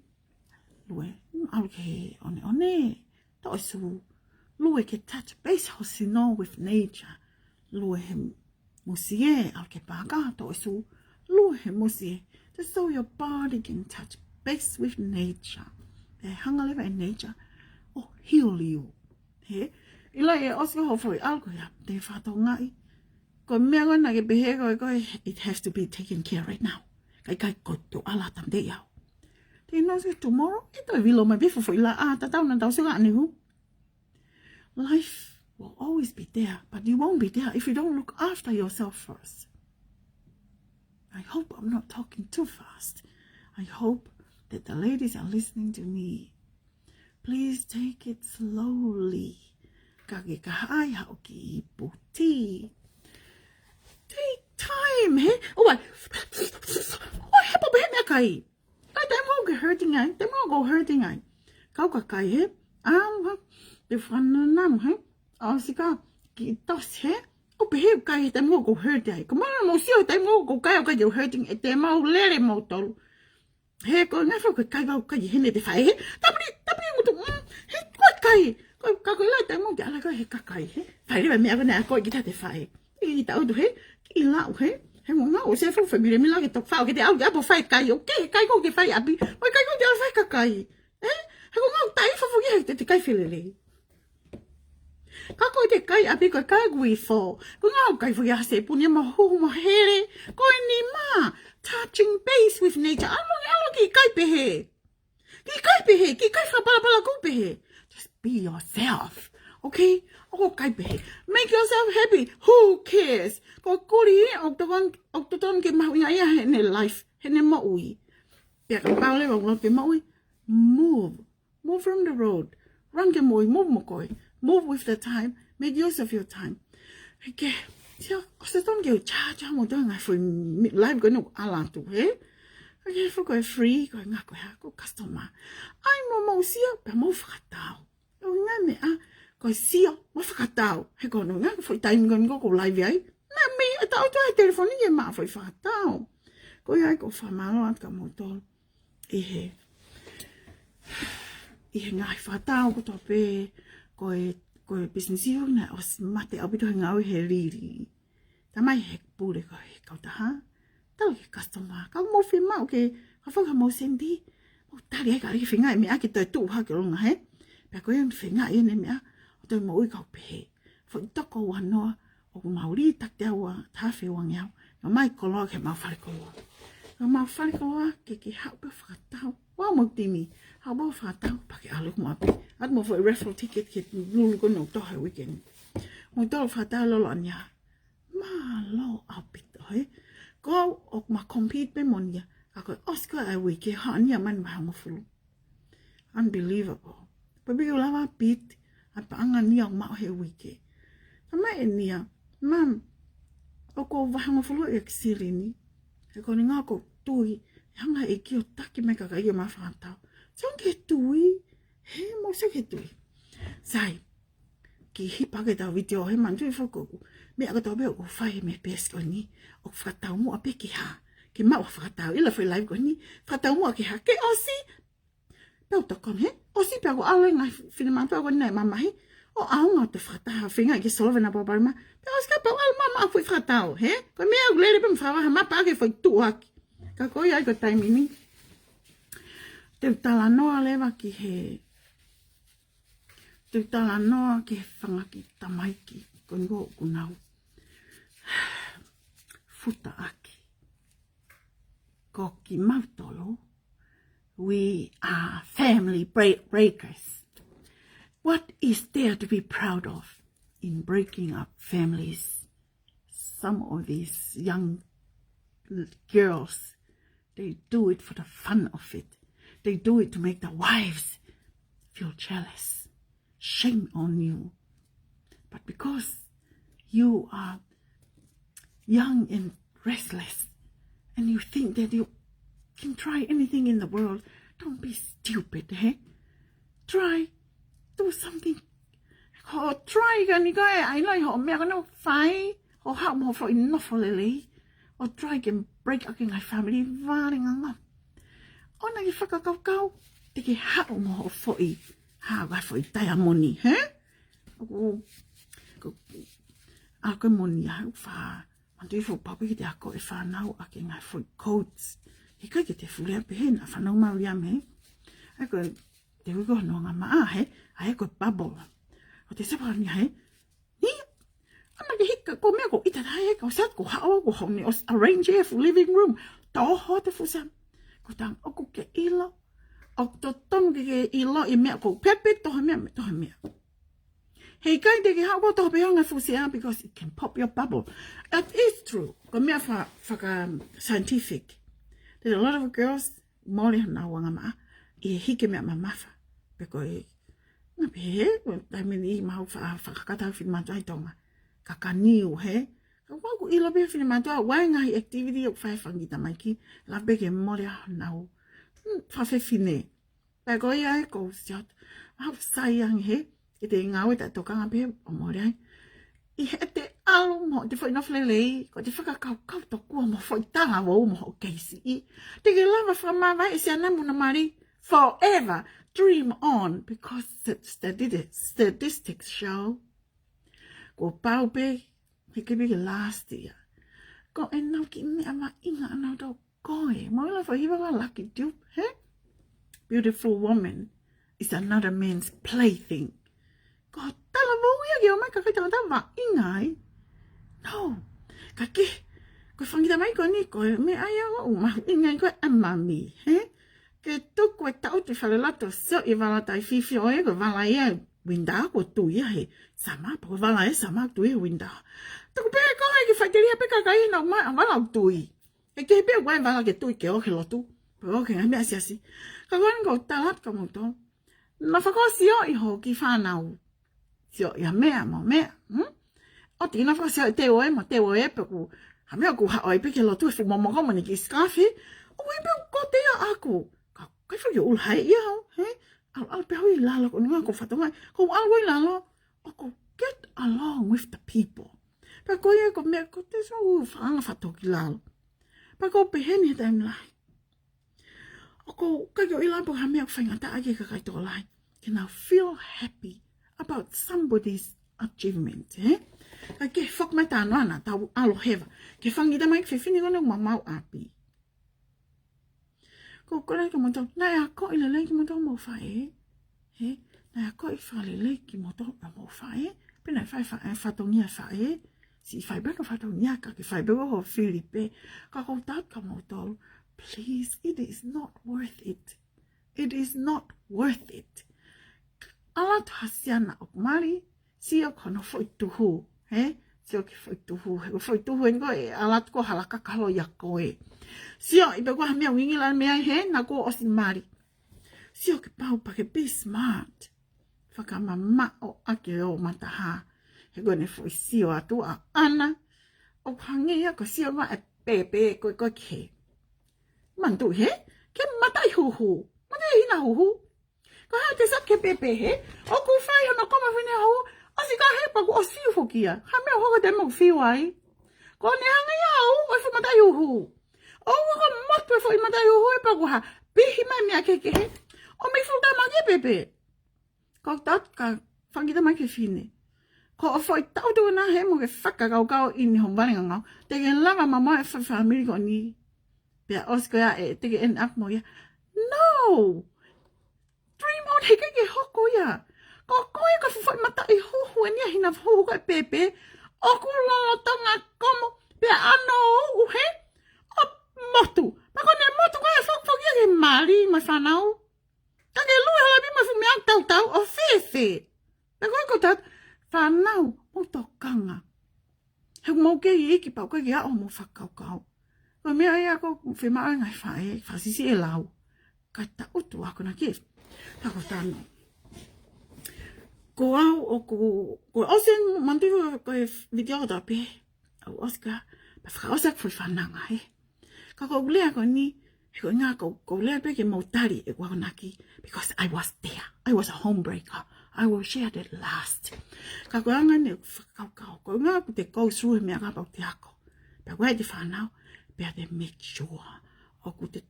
Okay, one. Toisu. Lue ke touch base hosino with nature. Lue he musie. Okay, baga toisu. Lue he musie. Just so your body can touch base with nature. Hang live in nature. Oh, heal you. He. Ilai osko hofoi algo ya. Te fato ngai. It has to be taken care right now. Tomorrow, life will always be there, but you won't be there if you don't look after yourself first. I hope I'm not talking too fast. I hope that the ladies are listening to me. Please take it slowly. Take time, hey? Oh, what happened behind that guy? Them all go hurting, eh? Them all go hurting, eh? Kau kakai, hey? The fun nam, hey? Sika, kitos, hey? Oh, behave, guy, them all go hurting. Come on, monsieur, them all go guy, you hurting at them all, let him out. Hey, go never could guy out, you hit the fire, hey? Hey, what guy? Go like them all, like a kakai, hey? Fire, I'm never going to get the fire. Eat out, hey? Ilau he, he mo ngau se fu famili mi la ke tok fa ke te au ya po fai kai o ke kai ko ke fai abi, o kai ko te fai ka kai. He ko ngau tai fa fu ye te kai filele. Ka ko te kai abi ko kai gui fo. Ko ngau kai fu ya se punya ma hu ma hele. Ko ni ma touching base with nature. Alo ki kai pe he. Ki kai pe he, ki kai fa bala ko pe he. Just be yourself. Okay? Make yourself happy. Who cares? Ko kuri oktoton ke mahu'inga ia hene life, hene maui. Pia ka paule wa ke maui. Move from the road. Run ke moi, move mokoi. Move with the time. Make use of your time. Okay. Tia, oktoton ke cha mo to nga fu life ko no ala tu, he? Okay, fu ko free ko nga ko ha ko customer. Ai mo sia pa mo fatao. O nga me ko sia mo whakatau. He kono nga, foi time ngon ko live ai. Na me, tau tu ai telefoni e ma foi whakatau. Ko ia ko whamalo at ka motol. Ihe ngai whakatau ko tope. Ko e business iho na os mate au bito ngau he riri. Tamai he pure ko he kautaha. Tau ke customer. Kau mo whima o ke, ka whaka mo sendi. O tari e ka riki whinga e mea ki toi tu ha ke ronga he. Pea ko e whinga e ne mea. Tôi mỗi cầu bể, phải tất cả hoàn nó, ông màu đi tắc đeo thả phê hoàng nhau, nó mai có lo cái màu phải có, nó màu phải có cái hậu bớt phạt tao, quá một tí mi, hậu bớt phạt tao, bà cái alo mà bị, ăn một vài raffle ticket cái luôn có nổ to hay weekend, một to phạt tao lo lọn nhà, mà lo áo bịt đấy, có ông mà compete với mọi người, cái Oscar ai weekend họ nhà mình mà không có unbelievable, bởi vì là mà bịt apa angan ni ang mau he wiki. Tama enia, mam, oko vahanga fulu exilini. E koni nga ko tui, hanga e ki o taki me kaka ia mawhantau. Song ke tui, he mo se ke tui. Sai, ki hipa ke tau video he man tui whakoku. Me aga tau beo ko whai me pes ko ni, o whakatau mua pe ki ha. Ki mau whakatau, ila whai live ko ni, whakatau mua ki ha. Ke osi, peo tokon he, osi pia ko awe ngai whina pia ko nei mama he, o au ngau te whakataha whinga ki solvena paparima, pia oska pia al mama a whi whakatau, he, ko mea u lere pia mwhawa ha mapa ake whai tuaki, ka koi ai ko taimini. Te utala noa lewa ki he, te utala noa ki he whangaki tamaiki, ko ngo kunau. Futa aki, ko ki mautolo. We are family breakers. What is there to be proud of in breaking up families? Some of these young girls, they do it for the fun of it. They do it to make their wives feel jealous. Shame on you. But because you are young and restless, and you think that you can try anything in the world, don't be stupid, eh? Try, do something. Họ try cái này cái ai nói họ mẹ nó phải họ học một phải nó phải lelei họ try can break up cái family và ngang ngắm ông này phải cao cao thì cái học một phải tay money hả cái money phải anh tôi phải bảo cái dia có phải nào cái ngày phải codes cái phụ liệu bên là fanongo Mariam hả cái điều cái nó ngắm hả cái bubble thì sắp hàng nhảy ní anh nói cái cô mẹ cô ít thấy cô sát cô hao cô hồng này arrange for living room đó hết cái phụ sam cô đang cô cái ilo tôi tâm cái ilo mẹ cô pet tôi mẹ hey cái đấy cái hao tôi bây giờ phụ sam because it can pop your bubble it is true cô mẹ phải scientific there's a lot of girls more than now ngama hi cái mẹ mama because he I mean I mau fa kata film mantai tonga kakaniu he ka ku ilo be film mantai wa ngai activity ok fa fangita mai ki la be ke moria now fa fe fine pa go ya ko siat ha sayang he ite ngau ta to ka be moria I hete alo mo te foi no lelei ko te fa ka to ku mo foi ta wo mo ke si te ke lava fa mavae se ana mo na mari forever. Dream on because statistics show go pau be he could be last year go and now give me mavainga no do koi mo la for hiva lucky dupe eh beautiful woman is another man's plaything go tala mo ya yo mai ka ta mavainga no ka ke ko fangita mai ko ni ko me aya o mavainga ko amami eh que tu que tau te whalala to so I wala tai fifi o e ko wala e winda ko tui he sama po wala e sama tui winda tu pe ko e ki whaiteria pe ka kai na ma wala tui e ke pe wa wala ke tui ke o ke lotu po ke ngai sia si ka wan ko talat ka mo to na fa ko sio I ho ki fa nau sio ya me mo me o ti na fa sio te o e pe ku ha me ku ha o pe ke lotu fu mo ko mo ni ki skafi o e pe ko te aku cái phải dụ lại nhau hả ao béo gì là con nghe con phải tao ngay không ao quay là lo cô get along with the people bà cô ấy con mẹ cô thấy sao phải tổ kỳ là bà cô bị hết như thế này cô cái dụ là bà mẹ phải ngã ta cái tổ lại can I feel happy about somebody's achievement cái phật mấy ta nói là tao alo heva cái phăng gì ta mấy phải phi như con mà mau happy cô đây cái món tao này có lelei cái món tao màu phải thế này có phải lelei cái món tao màu phải bên này phải Fatonia phải chỉ phải biết cái Fatonia cả cái phải biết cái Philippe các con tát cái món tao please it is not worth it alat hasiana ok mari sio kono foi tuhu sio ki foi tuhu ngo alat ko halaka kalo yakoe sio ibe ko hamia wingi la mea he na ko osimari sio ke pau pa ke be smart faka mama o ake o mataha he go ne foi sio atu a ana o hange ya ko sio ma pepe ko ke man tu he ke matai hu matai hina hu ko ha te sak ke pepe he o ku fai no koma fine hu o si ka he pa ko osi fu kia ha me ho ko de mo fi wai ko ne hanga ya o fu matai hu o ko moto foi matai hu e pa ko ha pihi mai me keke he o me fu da ma ke pepe ko tat ka fangi da mai ke fine ko foi tau tu na he mo ke faka gau in hom bani ngau te ke lava mama e famili ko ni pe osko ya e te ke en ak mo ya no dream on he ke hoko ya ko ko foi mata I hu ni hina hu ko pepe o ku lo tanga como pe ano u he o motu pa ko ne motu ko e fok ya ke mali ma fanau ta ke lu hala bi ma fu me tau o fefe na ko tat fanau o tokanga he mo ke I ki pa ko ya o mo fakau ko me ai ko fe ma ngai fa si e lau ka ta utu ako na ke ta ko tano ko au o ko osen mantu ko video da pe au oska whakaosak fwy whananga he. Ka ko lea ko ni, ko ngā ko lea peke mau tari e wakonaki, because I was there. I was a homebreaker. I will share that last. Ka ko anga ne whakaukau, ko ngā ko te go through he mea kapau te ako. Pea wai te whanau, pea te make sure. O ko te,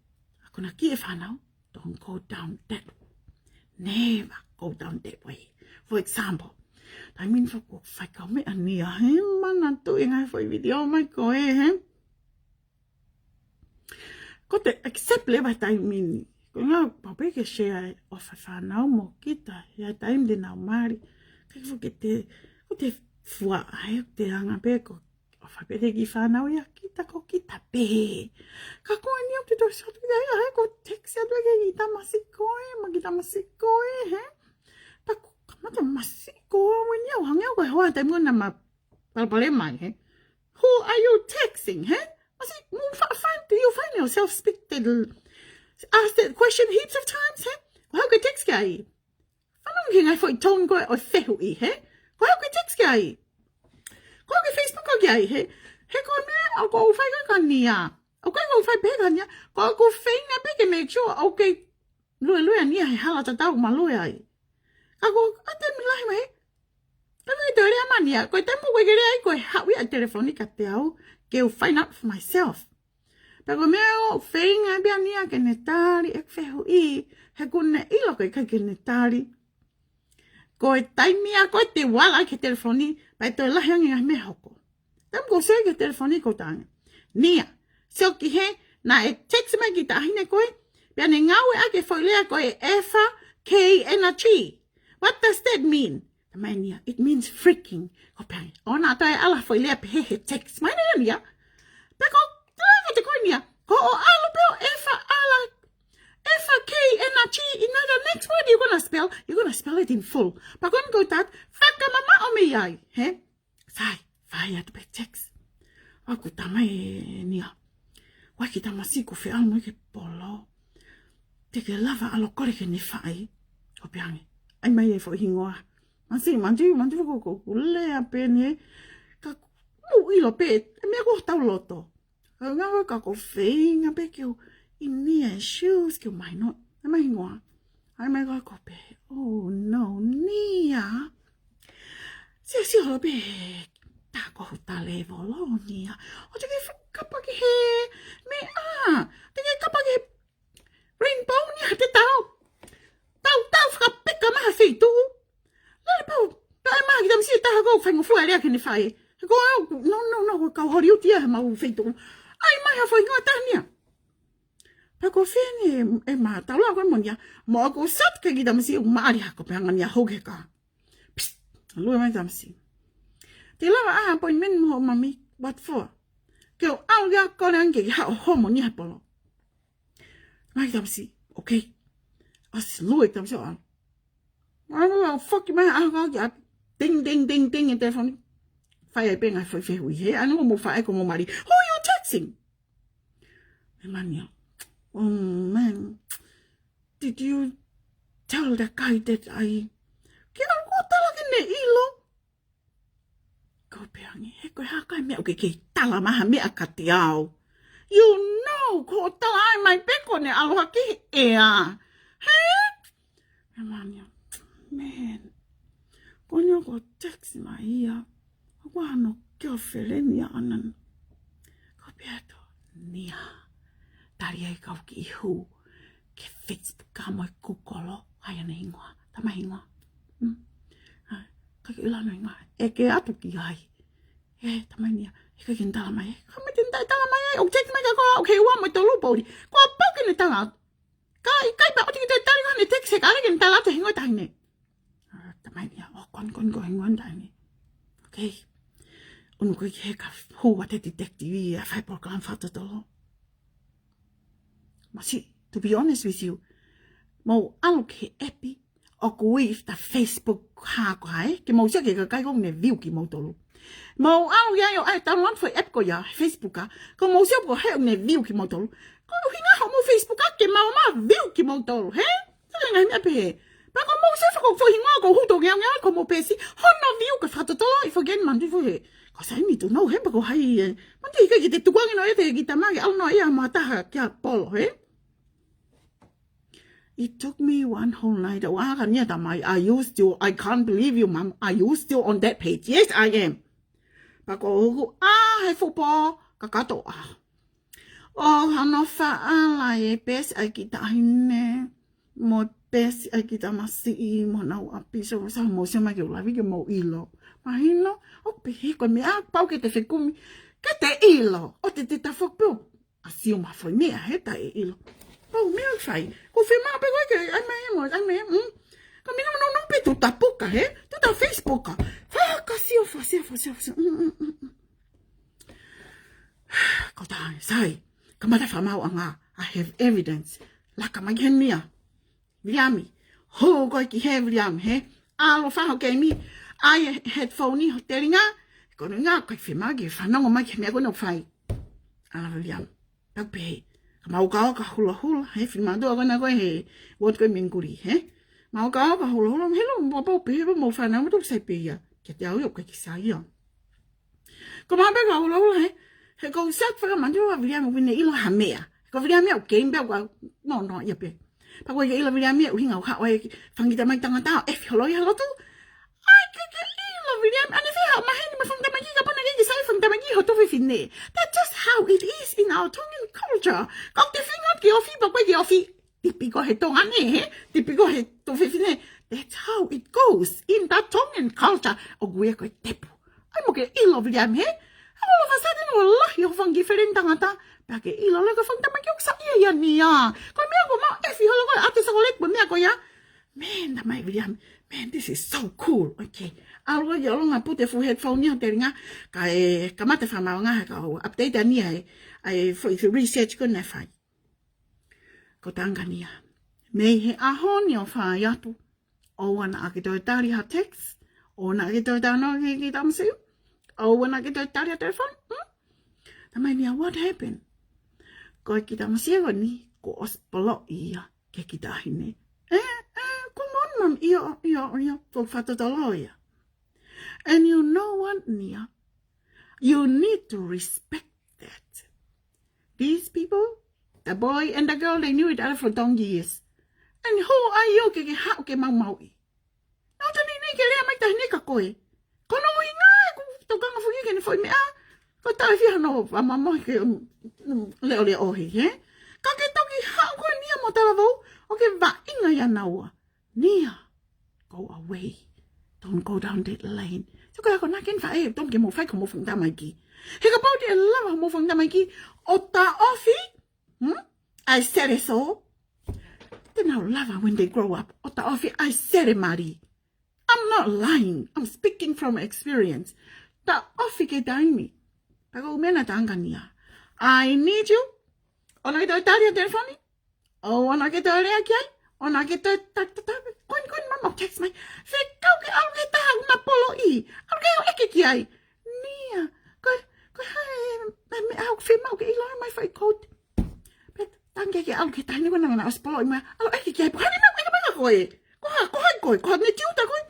ako na ki e whanau, don't go down that way. Never go down that way. For example, I mean for ko whaikau me ania, he mana tu e ngai fwoi video mai ko e he. Ko te accept lewa tai mini. Ko ngā papeke share o whanau mo kita. Ia taim de nau mari. Kai fo ke te, ko te fua ai o te anga pe ko o whapete ki whanau ia kita ko kita pe. Ka koe ni o te tō shatu ki ai ai ko teksi atu ke ki tamasi koe, ma ki tamasi koe he. Pa ko kamata masi koe weni au hangi au koe hoa tai muna ma palpale mai he. Who are you texting he? Do you find yourself ask that question heaps of times, he? Ko hau ke text ki ai? Whanau ki ngai fwoi tōng koe o whehu i, he? Ko hau ke text ki ai? Ko hau ke Facebook ki ai, he? He koe mea, au ko u whai koe ka nia. Au koe u whai pe ka nia. Ko au ko whainga pe ke make sure au ke lue nia he hala ta tau ma lue ai. Ka ko, a te mi lahi mai, he? Ka koe te rea mania, koe te mo koe ke rea ai koe haui a telefonika te au, ke u find out for myself. Pero mea o whainga bea nia ke ne tāri e whehu i, he kune ilo koe kai ke ne tāri. Ko e taimia koe te wala ke telefoni, pai toi lahiangi ngai me hoko. Tam ko se ke telefoni ko tanga. Nia, seo ki he, na e text mai ki tahine koe, bea ne ngaue ake whailea koe Efa, K, and a G. What does that mean? Tamai nia, it means freaking. Ko pēi, ona toi ala whailea pe he text. Mai na nia, peko, te koe nia, ko o alo peo Efa, K, and a G, the next word you're gonna spell it in full. Pa kon ko tat, whakamama o me ai, he? Whai atu pe text. Aku tamai nia, waki tamasi ko whi almo ke polo. Te ke lava alo kore ke ni whai, o peangi, ai mai e fo hingoa. Mansi, manti ko lea pe ne, ka mu ilo pe, e mea ko tau loto. Ka ngawa ka ko whainga pe ke o inia e shoes ke o mai no. Ai mai hingoa. Ai mai ko pe. Oh no, nia. Si holo pe. Ta ko huta levo lo nia. O te ke kapa ki he. Me te ke kapa ki he. Rainbow nia te tau. Tau whakapeka maha feitu. Lele pau. Pai maha ki tamsi e taha kou whaingo fua rea ke ni whai. Ko no, kau hori utia he mau feitu. Ai mai ha foi ngota nia. Pa ko fene e ma taula ko monia, mo ko sat ke ki damsi u mari ha ko panga nia hoge ka. Lu mai damsi. Te lava appointment mo mami, what for? Ke o au ya ko nang ke ha ho mo nia polo. Mai damsi, okay. As lu ek damsi an. Ai fuck mai ya ding in telephone. Fai pe ngai foi hui he, anu mo fai ko mo mari. Who are you texting? Emania. Oh man. Did you tell the guy that I kira ko tala ke ne ilo? Ko peangi, he ko ha kai me o ke tala maha me akati au. You know ko tala ai mai peko ne aloha ki ea. He? Emania. Man. Ko nyo ko text mai ia. Wano kio whelenia anan. Ko peato, nia. Tari ai kau ki ihu. Ke fits tu kamo e kukolo. Hai ana ingoa. Tama ingoa. Kaki ilano ingoa. E ke atu ki ai. E, tama nia. E kaki ntala mai. Kame te ntala mai ai. O text mai ka koa. O ke ua mo te lupauri. Koa pau ke ne tala. Kai pa oti ki te tari ka ne text e ka ale ke ntala atu hingoa tahine. Tama nia. O kon ko hingoa tahine. Okay. Unu koe ki he ka hua te detective a whai program whatatolo. Masi, to be honest with you, mau alo ke epi o koe if ta Facebook ha ko hai, ke mau sia ke ka kai kong ne view ki mau tolu. Mau alo ya yo ai download for app ko ya Facebook ka, ko mau sia ko he ne view ki mau tolu. Ko hinga ho mo Facebook ka ke mau ma view ki mau tolu, he? Tala ngai ape he. Pa ko mau sia ko fo hinga ko huto ngea ko mo pesi, hono view ka whatatolo i forget man di fo he. Because I need to know, he, because I, mante ika ki te tukuangi no e te ki tamagi, au no ia mataha kia polo, he? It took me one whole night. Are you still, I can't believe you, Mom. Are you still on that page? Yes, I am. Pako, he fupo, kakato, Oh, hano faala e pes ai ki tahine. Mo pes ai ki tamasi I mo nau api. So, sa mo se mai ke ulavi ke mo ilo. Mahino, o pehe ko me a pau ke te whekumi. Ke te ilo. O te tafokpo. Asio ma foi mea he ta e ilo. Pau mea fai. Ko whi maa pe koe ke ai mea. Ka mina no pe tu tapuka he. Tu ta Facebooka. Whaka sio. Ko tae, sai. Kamata whamau anga, I have evidence. Laka mai nia. Viami. Ho goi ki he viami, he. Alo whaho kei mi. Ai headphone ho te ringa. Kono ngā koi whemagi, whanongo mai ke mea kono whai. Ala viami. Tau pehe. Ka maukao ka hula. He whimadua kona koe he. Wot koe minguri, he. Maukao ka hula. Helo mbapau pehe pa mo whanau matuk sai pehe. Ke te au yo koe ki sa ia. Ko mape ka hula, he. He ko sat whakamandu wa viama wine ilo hamea. Ko viama o game bea wa no ia pe. Pa ko ilo viama o hinga o hawa whangita mai tangata e whiholoi halotu. Ai ke ilo viama ane whi hao maheni ma whangita mai ka pona kiki sai whangita mai ho tofi whine. That's just how it is in our Tongan culture. Kau te whingot ki ofi pa koe ki ofi. Tipi ko he tongane he. Tipi ko he tofi whine. That's how it goes in that Tongan culture. O guia koe tepu. Ai mo ke ilo viama he. All of a sudden, wallahi, ho whangi whiren tangata. Pake ilo le ka whangita mai ki oksa ia nia. Ko mea ko mau e whiholo koe ate sa kolek mo mea ko ya. Man, da mai viam. Man, this is so cool. Okay. Alo ya lo nga pute fu headphone ni te ringa. Ka mate whamau nga ka o update ani ai for research ko na fai. Ko tanga nia. Mei he aho ni o whai atu. O wana ake toi tari ha text. O na ake toi tano ki tamsiu. Oh, when I get a telephone, tamai nia, what happened? Ko e kita masiago ni, ko ospolo ia, ke kita hine. Come on, Mom, ia, ko whatatalo ia. And you know what, Nia? You need to respect that. These people, the boy and the girl, they knew it other for years. And who are you ke hao ke maui? No, tani ni ke lea mai tahine ka koe. Kono inga, tokanga fuki ke ni foi mea. Ko tai fi hano mama ke leo ohi, he? Ka ke toki hao ko nia mo tala vau, o ke va inga ya naua. Nia, go away. Don't go down that lane. So ko na ken fa e, don't ke mo fai ko mo fung tamai ki. He ka pau te lava mo fung tamai ki. O ta ofi? I said it so. Then I'll love her when they grow up. O ta ofi, I said it, Mari. I'm not lying. I'm speaking from experience. Ta ofi ke daimi. Pako umena tanga nia. I need you. Ona ke toi taria telefoni. O ona ke toi rea kiai. Ona ke toi Koin mama text mai. Fe kau ke au ke taha una polo I. Au ke au eke kiai. Nia. Ko hai me au fe mau ke ilo mai fai coat. Bet tange ke au ke taha ni wana na polo I mai. Au eke kiai. Hani mau eke mai koe. Ko ne tiu ta koe.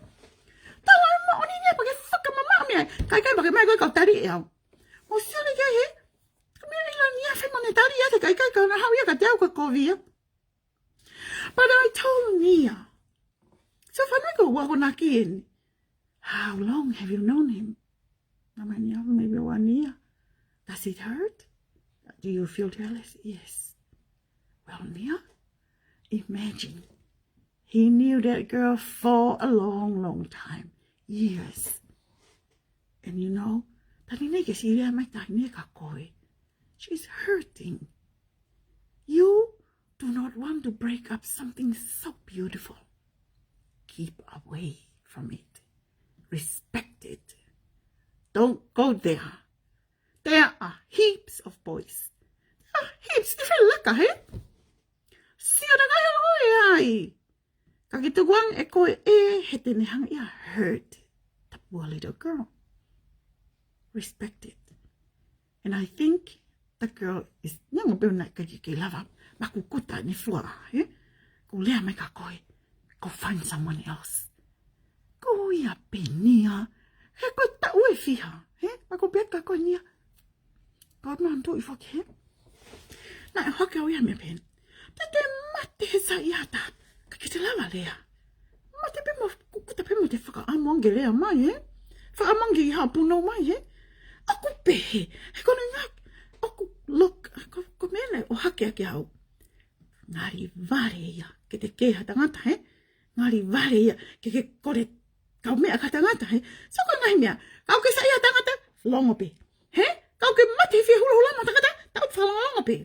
Tawa mo oni ni pa ke fuck mama me. Kai pa ke mai koe kau tari e au. O sile ke he. Mira ilo nia fe monetari ya te kai ka na hau ya ka te au ka kovia. But I told Nia. So fanongo wagonaki in. How long have you known him? Maybe 1 year. Does it hurt? Do you feel jealous? Yes. Well, Nia, imagine. He knew that girl for a long time. Years. And you know, she's hurting. You do not want to break up something so beautiful. Keep away from it. Respect it. Don't go there. There are heaps of boys. Heaps. If you look at it. Siya na kayo ay. Kakituguang eko hetenehang hurt the poor little girl. Respect it. And I think the girl is nang na kajikilava. Makukuta ni fua. Kulea mai kakoy. Go find someone else. Go ya penia. He ko ta ue fiha. he, pako beka ko nia. Ko man tu I fok he. Na hoka o ia me pen. Te mate he sa iata. Ka ki te lava lea. Mate pe mo kukuta pe mo te whaka amonge lea mai he. Whaka amonge I hapuno mai he. Aku pehe. He kono ngā. Aku look. Ko mele o hake ake au. Ngāri vare ia. Ke te keha tangata he. Ngāri vare ia. Ke kore. Kau mea ka tangata he. So ko ngai mea. Kau ke sa ia tangata. Longo pe. He? Kau ke mate fia hula hula ma tangata. Tau whalongo pe.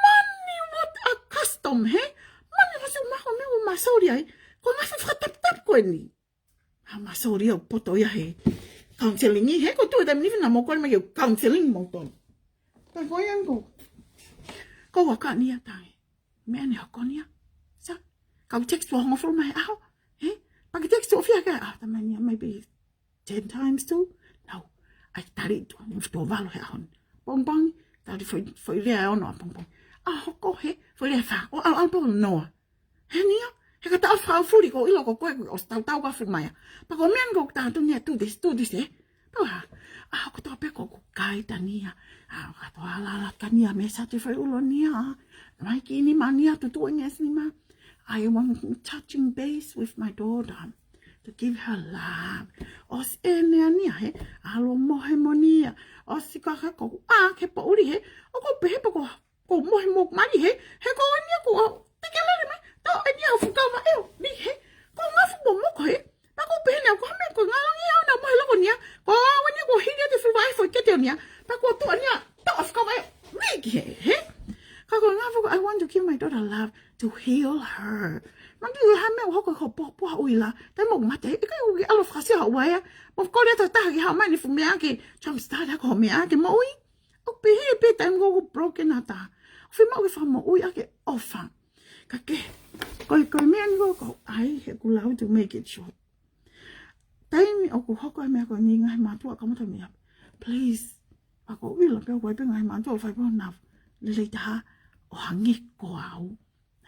Mani what a custom, he? Mani wasu maho meu masori ai. Ko ngā whakatap koe ni. Ha masori au poto ia he. Counselling I he. Ko tui tam niwhina mo koe mai au counselling mo ton. Tai koe anko. Ko waka ni a tai. Mea ni hoko ni a. Sa. Kau text wa hongo furu mai au. He? Paki text o fia ka. Tamani a maybe 10 times too. No. Ai tari tu. Mfto valo he ahon. Bong bong. Tari foi rea ono a pong pong. Hoko he. Foi rea wha. O alpo noa. He ni a. He ka tau whao furi ko ilo ko koe o tau ka furu mai a. Pako mean ko tātu nia tu this eh. Pau ha. Ko tau peko ko kai ta nia. Ka tau alala ka nia me sa te whai ulo nia. Mai ki ni ma nia tu nges ni ma. I want touching base with my daughter. To give her love. Os e nea nia he. Alo mohe mo nia. Os si ka ko. Ke pa uri he. O ko pehe pa ko. Ko mohe mo mari he. He ko nia ko. Teke lere mai. Tau e nia fuka ma eo. Ni he. Ko ngā fuko mo ko he. Pa ko pehe nea ko hame ko ngā langi au na mohe loko nia. Ko awa nia ko hiria te fuwai fo kete o nia. Pa ko tua nia. Tau fuka ma eo. Ni he. Ka ko ngā fuko. I want to give my daughter love. To heal her. Mangi ui hame o hoko ko poa uila. Tai mo mate. Ika ui alo whakasi hao waia. Mo kore ta taha ki hao mai ni fu mea ke. Jump start hako mea ke mo ui. O pehe pe tai mo ko broken ata. O fi mau ki wha mo ui ake ofa. Ka ke. Koi mea ni ko. Ai he kulau to make it short. Tai mi o ku hoko mea ko ni ngai matua kamata mea. Please. Ako uila peo koi pe ngai matua whai po naf. Lelei taha. O hangi ko au.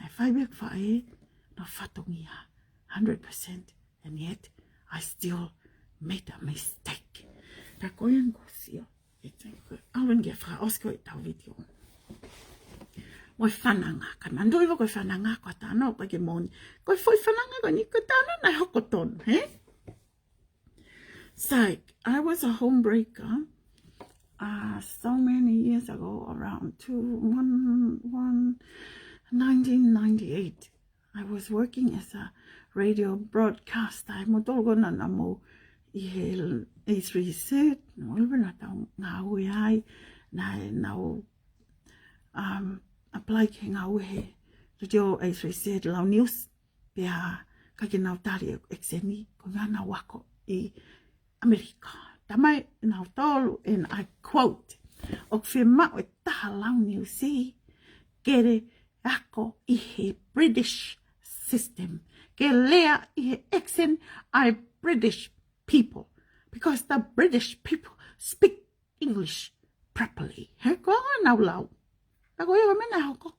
Ai whai bek whai. No whatongia, 100%, and yet I still made a mistake. Ta koe ang kosio. Awen ge wha osko I tau video. Oi whananga, ka mandoi wa koe whananga ko tāna o koe ke moni. Koe whoi whananga ko ni ko tāna nai hoko tonu, he? Psych, I was a homebreaker so many years ago, around 1998. I was working as a radio broadcaster. I motolgo na mo I he A3C, no iba na tau ngā ui ai, na apply ke ngā ui he radio A3C lau news, pia kake nau tari exeni, ko ngā na wako I Amerika. Tamai nau tolu, and I quote, o whi mau e taha lau news I, kere ako I he British system. Ke lea I he accent are British people. Because the British people speak English properly. He ko nau lau. Ta ko iwa mena hoko.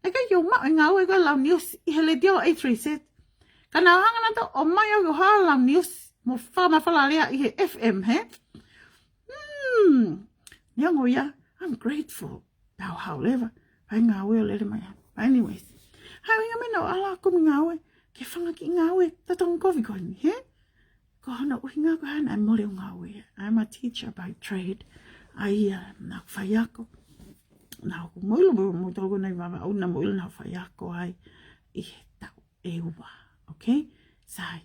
E ka yo ma ngau e ko lau news I he le dio A3C. Ka nau hanga na to o mai o ha lau news mo wha mawhala lea I he FM he. Nyango ya, I'm grateful. Now however, I ngau e o lele mai. Anyways. Hai nga mena o ala ko ngawe ke whanga ki ngawe tatong kovi ko ni he ko hana uhinga ko hana mole ngawe. I'm a teacher by trade. Ai na whaiako na ko moilo mo togo nei mama o na moilo na whaiako ai I he tau e ua. Okay? Sai.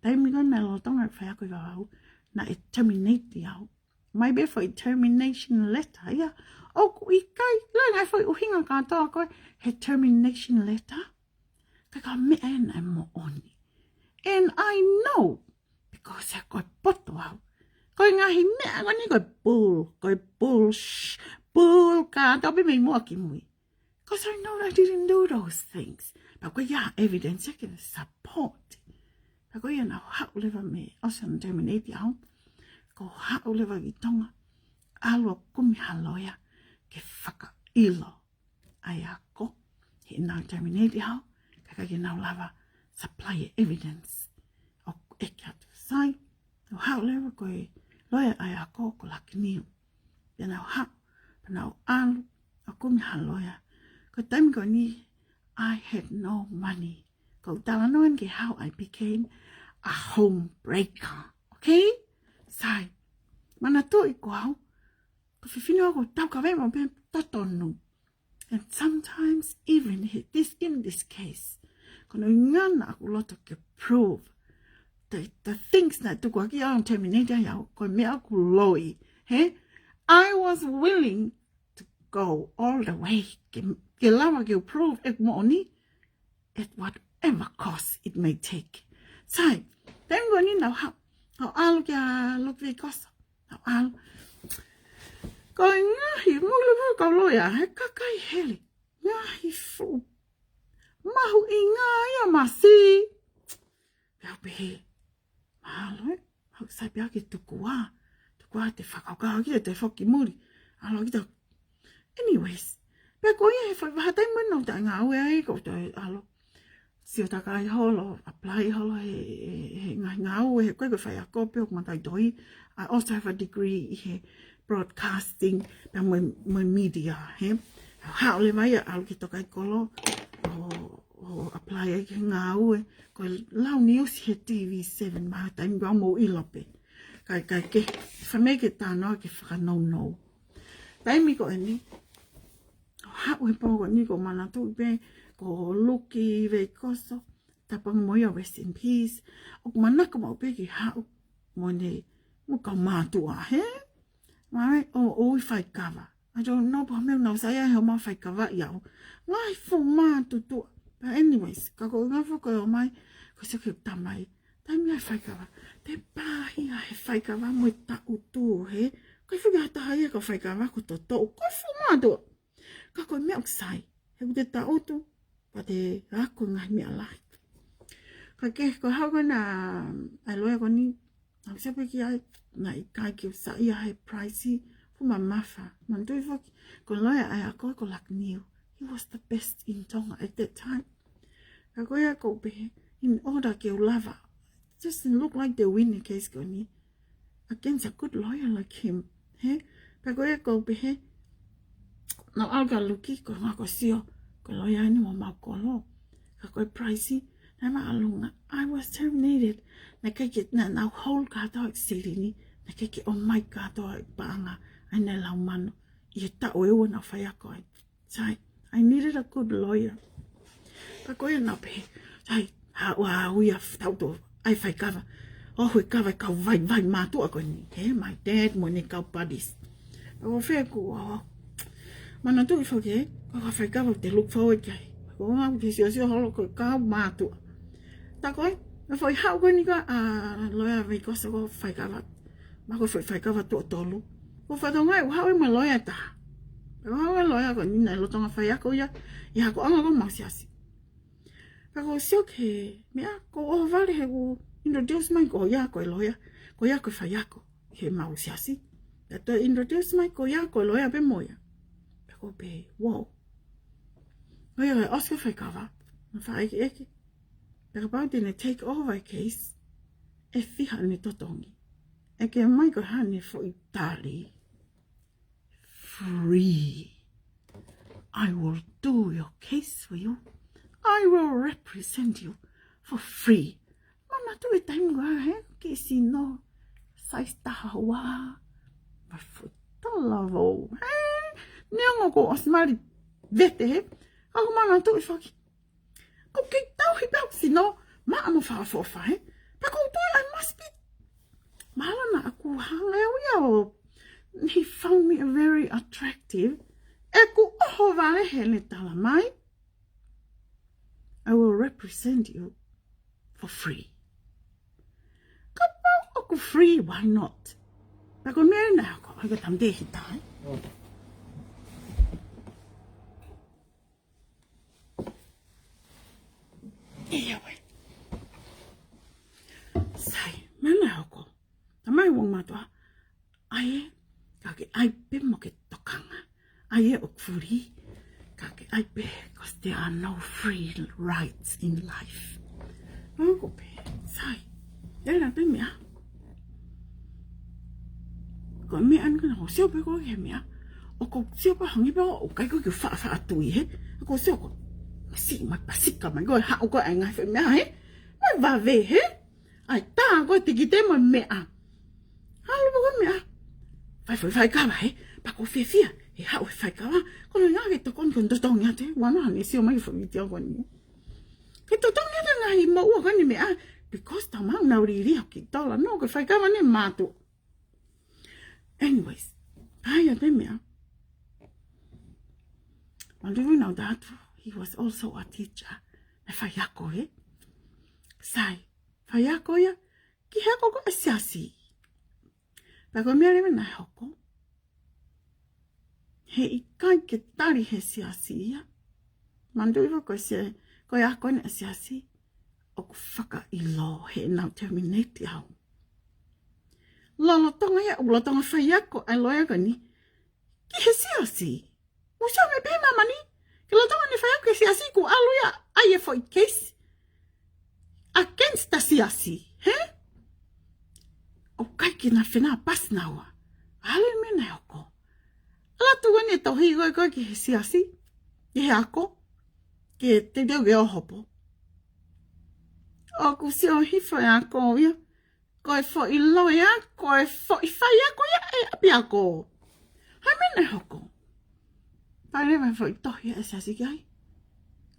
Taimi ko na lo tonga whaiako I wawau na e terminate di au. Maybe for a termination letter, yeah. O I kai, lai ngai foi uhinga katoa koe, he termination letter. Kai ka mea e nai mo oni. And I know, because he koe poto au. Koe ngahi mea koe ni koe bull katoa pe mei mua ki mui. Because I know I didn't do those things. But koe ya evidence, I can support. But koe ya na hau lewa me, osan terminate au. Ko hau lewa ki tonga. Alo kumi haloia. Ke whaka ilo ai ako. He nau terminate hau. Kaka ke nau lava supply evidence. O eke atu sai. O hau lewa koe loya ai ako ko lakiniu. Now ha, now alu, ako mi haloya. Ko time ko ni, I had no money. Ko talanoan ke how I became a home breaker. Okay? Sai. Mana to igual. Ko fifino ako tau ka mo ben totonu. And sometimes even in this case, kono ngana ako lot of prove the things that to go on terminate ya ko me ako loi. Hey? I was willing to go all the way. Ke lava ke prove ek money at whatever cost it may take. Sai. Then go ni now how al ya look vi cost. Now al ko ngahi mo lo ko lo ya ka kai heli. Ngahi fu. Mahu'inga ya masi. Ya be. Malo. Hau sai bia ke tukua. Tukua te whakauka ki te whaki muri. Alo ki ta. Anyways. Pea ko ia he whatai muna ta ngā ue ai ko te alo. Sio ta kai holo. Apply holo he ngā ue he koe koe whai a kope o matai doi. I also have a degree he broadcasting. Pea moi media. He. Hao le mai alo ki tokai kolo. O apply ai ke ngā ue. Ko lau ni usi he TV7 maha taimi wau mo ilope. Kai ke whameke tānoa ke whakanono. Taimi ko eni. Hau he pōko ni ko mana tui pe. Ko luki ve koso. Tapang mo ia rest in peace. O manaka mo pe ki hau. Mo ne. Mo kau mātua he. Mai o i whai kawa. I don't know pa meu nau saya he o ma whai kawa iau. Ngai fu mātutua. But anyways, kako ngā whako o mai, ko se ke tamai, taimi ai whaikawa, te pāhi ai whaikawa mo ta utu he, kai whuki hata hai e ka whaikawa ko to tō, ko whumātua. Kako mea ksai, he ku te ta utu, pa te rako ngai mea lai. Ka ke, ko hau na, ai loa ko ni, au sepe ki ai, na I kai ki sa ia he pricey, fuma mawha, mantui whaki, ko loa ai a koe ko lakniu. He was the best in Tonga at that time. Kakoya ko be in order ke lava. Just look like the winning case ko ni against a good lawyer like him. He kakoya ko be he. No alga luki ko ngako sio ko lawyer ni mo makolo. Kakoy pricey na maalunga. I was terminated. Na keke na whole kato exili ni. Na keke oh my kato paanga ai na laumano. I ta oewa na whaya koe. Sai. I needed a good lawyer. Pa koe na pe. Sai, ha uia tauto. Ai whai kawa. O hui kawa kau vai mātua koe ni. He, my dad mo ni kau buddies. Pa ko whea ku, mana tui whake he. Ko whai kawa te look forward kai. Ko ngā ki sio holo koe kau mātua. Ta koe, na whai hau koe ni ka, lawyer vei kosa ko whai kawa. Ma ko whai kawa tō tolu. Ko whatongai, hau e ma lawyer taha. Ko loya ko ni na lotonga whai ako ia. Ia ko anga ko mausiasi. Kako sio ke mea ko o vale he ko introduce mai ko ia ko loya. Ko ia ko whai ako he mausiasi. Tato introduce mai ko ia ko loya pe moia. Kako pe, wow. Ko ia kai oska whai kawa. Na whai eke eke. Kako pau tine take over case. E whiha ni totongi. Eke mai ko hane fo I tali. Free. I will do your case for you. I will represent you for free. Mama tu e taimi wa he ke si no saista hawa. Ma futolavo. He niango ko osmari vete he. Ako mana tu e whaki. Ko ke tau he pau si no ma amo whawha he. Pa ko tu I must be. Mahala na aku hanga o he found me very attractive. Eku oho vale hele tala mai. I will represent you for free. Kapau oku free, why not? Pako mea na ako, I got tam dehi tai. Ia we. Sai, mana ako. Tamai wong matua. Ae. Kake ai pe mo ke tokanga. Ai e o kuri. Kake ai pe, because there are no free rights in life. Ako pe, sai. Yana pe mea. siêu bé có cái mía cô siêu bé hàng bé cái cái pha tuổi hết cô siêu cô xị mà bà xị cả mà gọi hạo gọi anh phải mẹ hết mà và về hết ai ta gọi thì cái mà mẹ à hao lúc có mẹ phải cả vậy bà cô phía thì hạo phải cả con nói cái tao con còn tao nhá thế quá nó siêu mấy phải tiêu con nhỉ cái tao nhá thế này mẫu của con mẹ because tao mang nào đi học cái tao là nó cái phải cả mà nên mà tụ anyways ai ở đây mẹ and do you know that he was also a teacher phải học coi sai phải học coi cái học có sia si bà con mẹ mình này học có hệ cái ta đi hệ sia si á mà đối với cái sia cái học coi này sia si ông phaka ilo hệ nào terminate nhau lo tông ấy ông lo tông phải học có ai lo cái này cái hệ sia si u sao mẹ bé mà ní cái lo tông này phải học cái sia si của alo ya ai for case against the sia si he o kai ki na fina pas na wa ale me na ko ala tu ni to hi go ki si asi ye ako ke te de ge hopo o ku si o hi fa ako ya ko fo I lo ya ko fo I fa ya ko ya e pi ako ha me na ko pa le me fo to ya si asi gai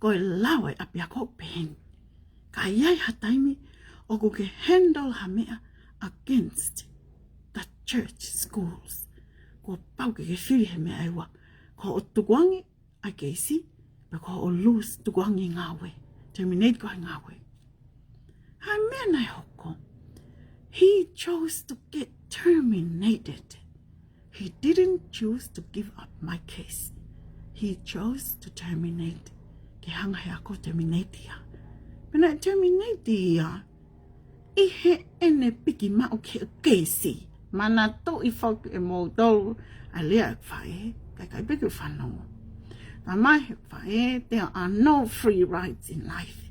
ko la wa pi ako pen ka ya hataimi o ku ke handle ha me against the church schools ko pau ke fili he me aiwa ko o tuwangi a keisi pe ko o lose tuwangi ngawe terminate ko ngawe ha me na hoko he chose to get terminated. He didn't choose to give up my case. He chose to terminate ke hanga he ako terminate ya pena terminate ya ihe ene piki ma o ke keisi mana to I fok e mo do a lea fae kai piki fanongo na mai fae there are no free rides in life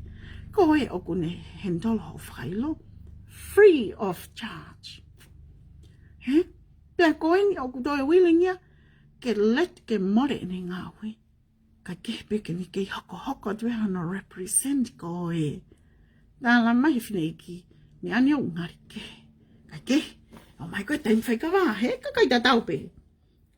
ko e o kune handle ho failo free of charge he pe ko ni o do e willing ya ke let ke more ni ngawe ka ke piki ni ke hoko dwe hana represent ko e na la mai fineki ni ani o ngari ke o mai ko ten fai ka wa he ka kai ta tau pe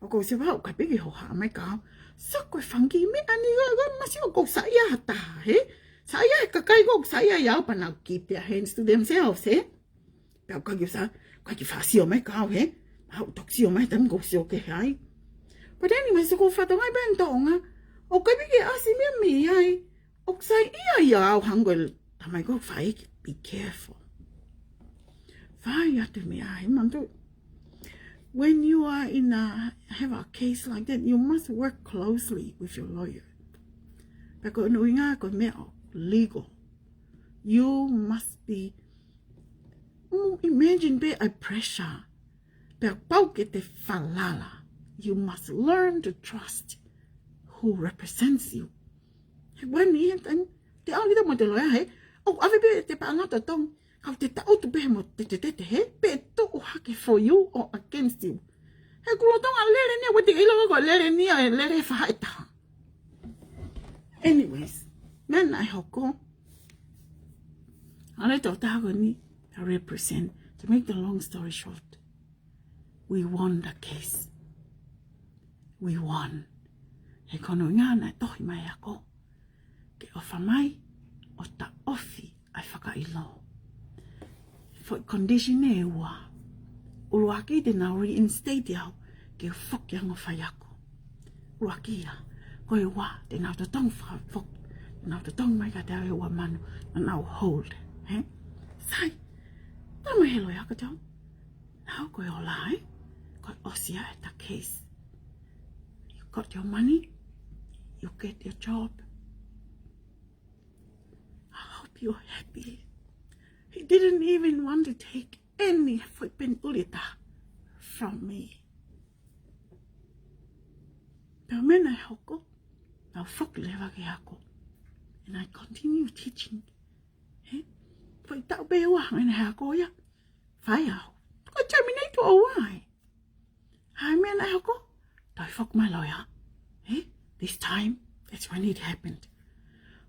o ko se ba o ka pe ki ho ha mai ka sa ko fangi me ani ga ma si o ko sa ya ta he sa ya ka kai go sa ya pa na keep their hands to themselves he pe ka ki sa ka ki fa si o mai ka he ha o tok si o mai tam go si o ke hai but anyway so ko fa to mai ben tong a o ka pe ki asi me mi ai o sa ya o hang go ta mai go fai be careful. When you are have a case like that, you must work closely with your lawyer. Because legal, you must be imagine be a pressure. You must learn to trust who represents you. When the only the lawyer, oh, I've been the another tongue. How did the auto be mo te pe to haki for you or against you? He kulo tong a lere ni with the ilo go lere ni a lere fight. Anyways, then I hoko. I let Otagoni represent. To make the long story short, we won the case. We won. He kono nga na tohi mai ako. Ke ofa mai o ta ofi ai whaka ilo. For condition e ua. Uruaki de na reinstate yao ke fok yang o whaiako. Uruaki ya. Koe ua de na tong fok. Na tong mai ka te ae ua manu. Na nau hold. He? Sai. Tama helo ya ka tau. Nau koe o lai. Koe osia at the case. You got your money. You get your job. I hope you're happy. He didn't even want to take any flipping ulita from me. Pero mena hoko, now fok leva ke hako, and I continue teaching. He, for tau bewa en hako ya, fire. Ko terminate o why? Hai mea nai hoko. Tai whak mai loia. This time, that's when it happened.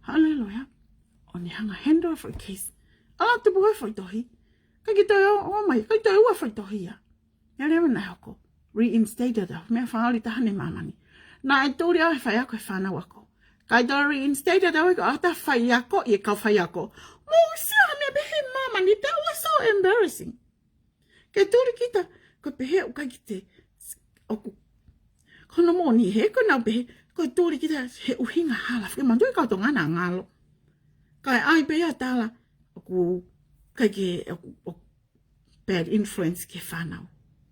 Hallelujah. O ni hanga hendo for case. Ala te buhe for tohi. Kai ki toi o mai, kai toi ua for tohi ya. Ya rewa nai hoko. Reinstated au. Mea whaali tahane mamani. Na e tūri au he whai ako e whanau ako. Kai toi reinstated au e ko ata whai ako, i e kau whai ako. Mo sia me behe mamani. That was so embarrassing. Ke tūri kita, ko behe o kai ki te, oku. Kono mo ni he, ko nau behe, ko tūri kita he uhinga hala. Whike mandu e kauto ngana ngalo. Kai ai beha tala, oku, kai ke, oku, bad influence ke whanau.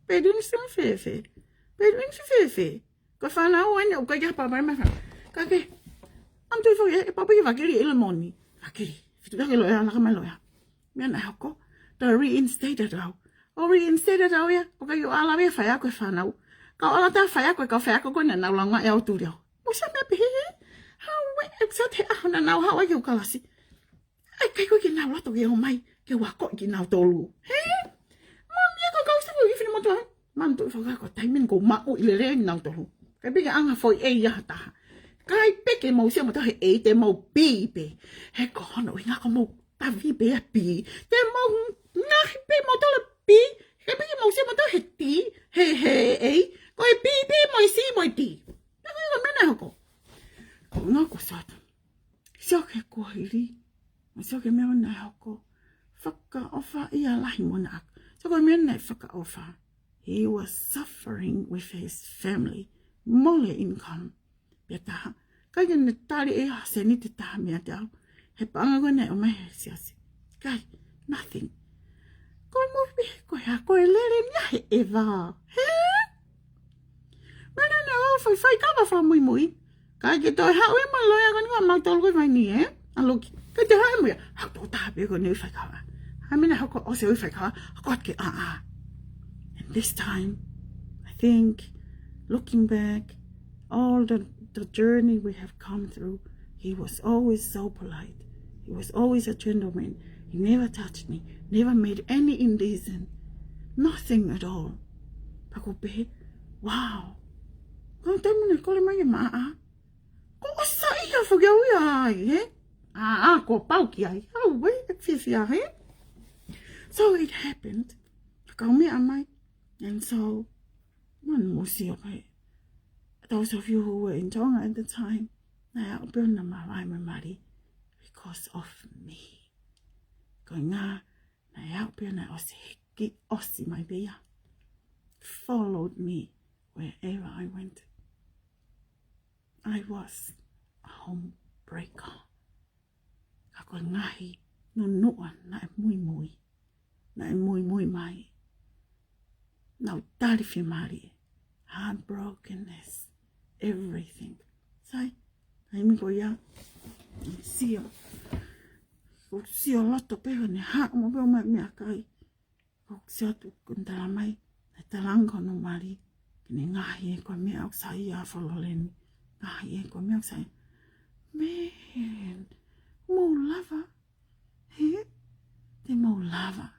Bad influence fefe. Bad influence fefe. Ko whanau ane, o kai ke hapa mai mawhanau. Kai ke, antu i whaki, e papa i wakiri ila moni. Wakiri. Fitu kake loya, laka mai loya. Mea nai hoko, ta reinstated au. O reinstated au ya, o kai o ala mea whai ako e whanau. Kau ala ta whai ako e kau whai ako koe na nau langa e au tūri au. Musa mea pehe, hau we, e sa te aho na nau hau ai ke o kalasi. Ai kai koe ki nau lato ke o mai, ke wako ki nau tolu. He? Mami e kau sa koe i whini motu ai. Mantu i whakako taimen ko ma'u i lelei nau tolu. Kai peke anga foi e ia taha. Kai peke mau sia motu he e te mau bibe. He ko hono i ngako mau tavi be a bi. Te mau ngahi be mau tole bi. Kai peke mau sia motu he ti. He. Ko e bibe mo i si mo i ti. Nako i ka mena hoko. Ko ngako sata. Sio ke kuahiri. Sio ke mea mana hoko. Whaka ofa i a lahi mona aku. Sio ke mea nei whaka ofa. He was suffering with his family. Mole income. Pia taha. Kai ke ne tari e hase ni te taha mea te au. He panga koe nei o mai he siasi. Kai, nothing. Koe mo pihe koe ha. Koe lere nia he eva. He? Mena ne o whai kawa wha mui. Kai ke toi hau e ma loia kani wa mau tolu koe vai ni e. Aloki. Kai te hau e mui. Hau tō taha pia koe nei whai kawa. Hamina hoko ose ui whai kawa. Hako atke a. And this time, I think, looking back, all the journey we have come through, he was always so polite. He was always a gentleman. He never touched me, never made any indecent, nothing at all. Pako pehe, wow. Kau tamu ne kole mai e maa. Ko osa ia whakiau ia ai, he? Ko pau ki ai. Au, wei, ek whiwhia, he? So it happened. Kau mea mai. And so, man musi o pai. Those of you who were in Tonga at the time, nai au pio na mavae me mari because of me. Ko ngā, nai au pio na osi hiki osi mai bea. Followed me wherever I went. I was a homebreaker. Ka koe ngahi no nua na e mui. Na e mui mai. Nau tari whi mari. Heartbrokenness. Everything. Sai, ai mi ko ia. Sio. Ko sio loto peho ne ha mo peho mai mea kai. Ko sio tu kuntala mai. E talanga no mari. Kini ngahi e koe mea au sai a whaloleni. Ngahi e koe mea au sai. Man. Mo lava. He? Te mo lava.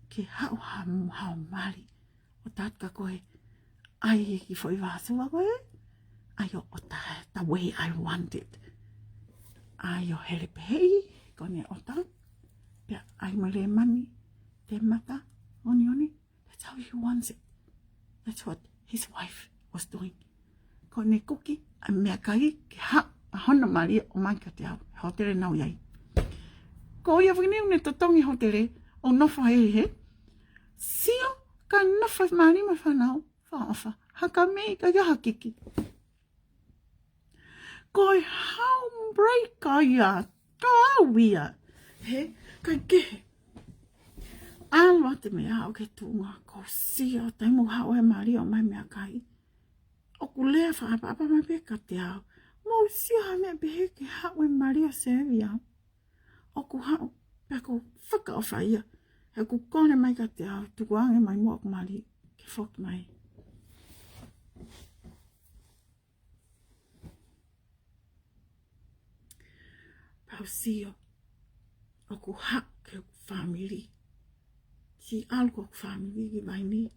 Ke hau hau mari. O tatka koe. Ai e ki foi vāsua koe. Ai o the way I want it. Ai o hele pehei. Kone o tau. Pia ai mo le mani. Te mata. Oni. That's how he wants it. That's what his wife was doing. Kone kuki. A mea kai. Ke ha. A hona mari o manka te au. Hotere nau iai. Ko ia whakiniu ne totongi hotere. O nofa he. Sio. Ka nofa mari ma whanau. Whaofa. Haka mei ka ia hakiki. Koe hau breaka ia. Ka au ia. He. Kai kehe. Alwa te mea au ke tunga. Ko sia. Taimu hau e mari o mai mea kai. O kulea whaapapa mai peka te au. Mo sia mea behe ke hau e mari o sevi au. O ku hau. Pea ko whaka o whaia. He ku kone mai ka te au. Tuku ange mai mua ku mari. Ke whoki mai. Pau sio. O ku hak ke famili. Si alko ku famili ki vai ni.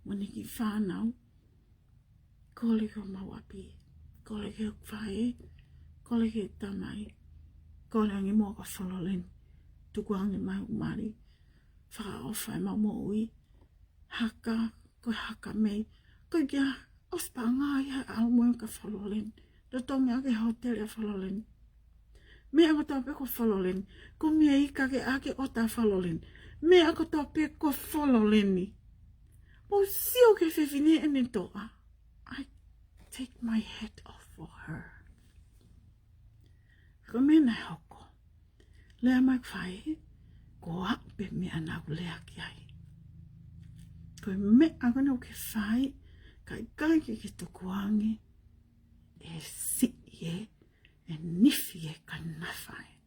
Mone ki whanau. kole ko mawapi, kole ke whae, kole ke tamai, kole angi mo ka whololen, tuku angi mai umari, wha o whae ma mo ui, haka, koe haka mei, koe kia ospa ngā ia au mo ka whololen, to tongi ake hotel e whololen. Me ako tope ko whololen, ko mea ika ke ake o ta whololen, me ako tope ko whololen ni. O sio ke whiwhine ene toa. I take my hat off for her. Ko mena hoko. Lea mai whai, ko ape me anau lea ki ai. Ko me ako nau ke whai, kai ke tukuangi, e si e nifi e ka nawhai.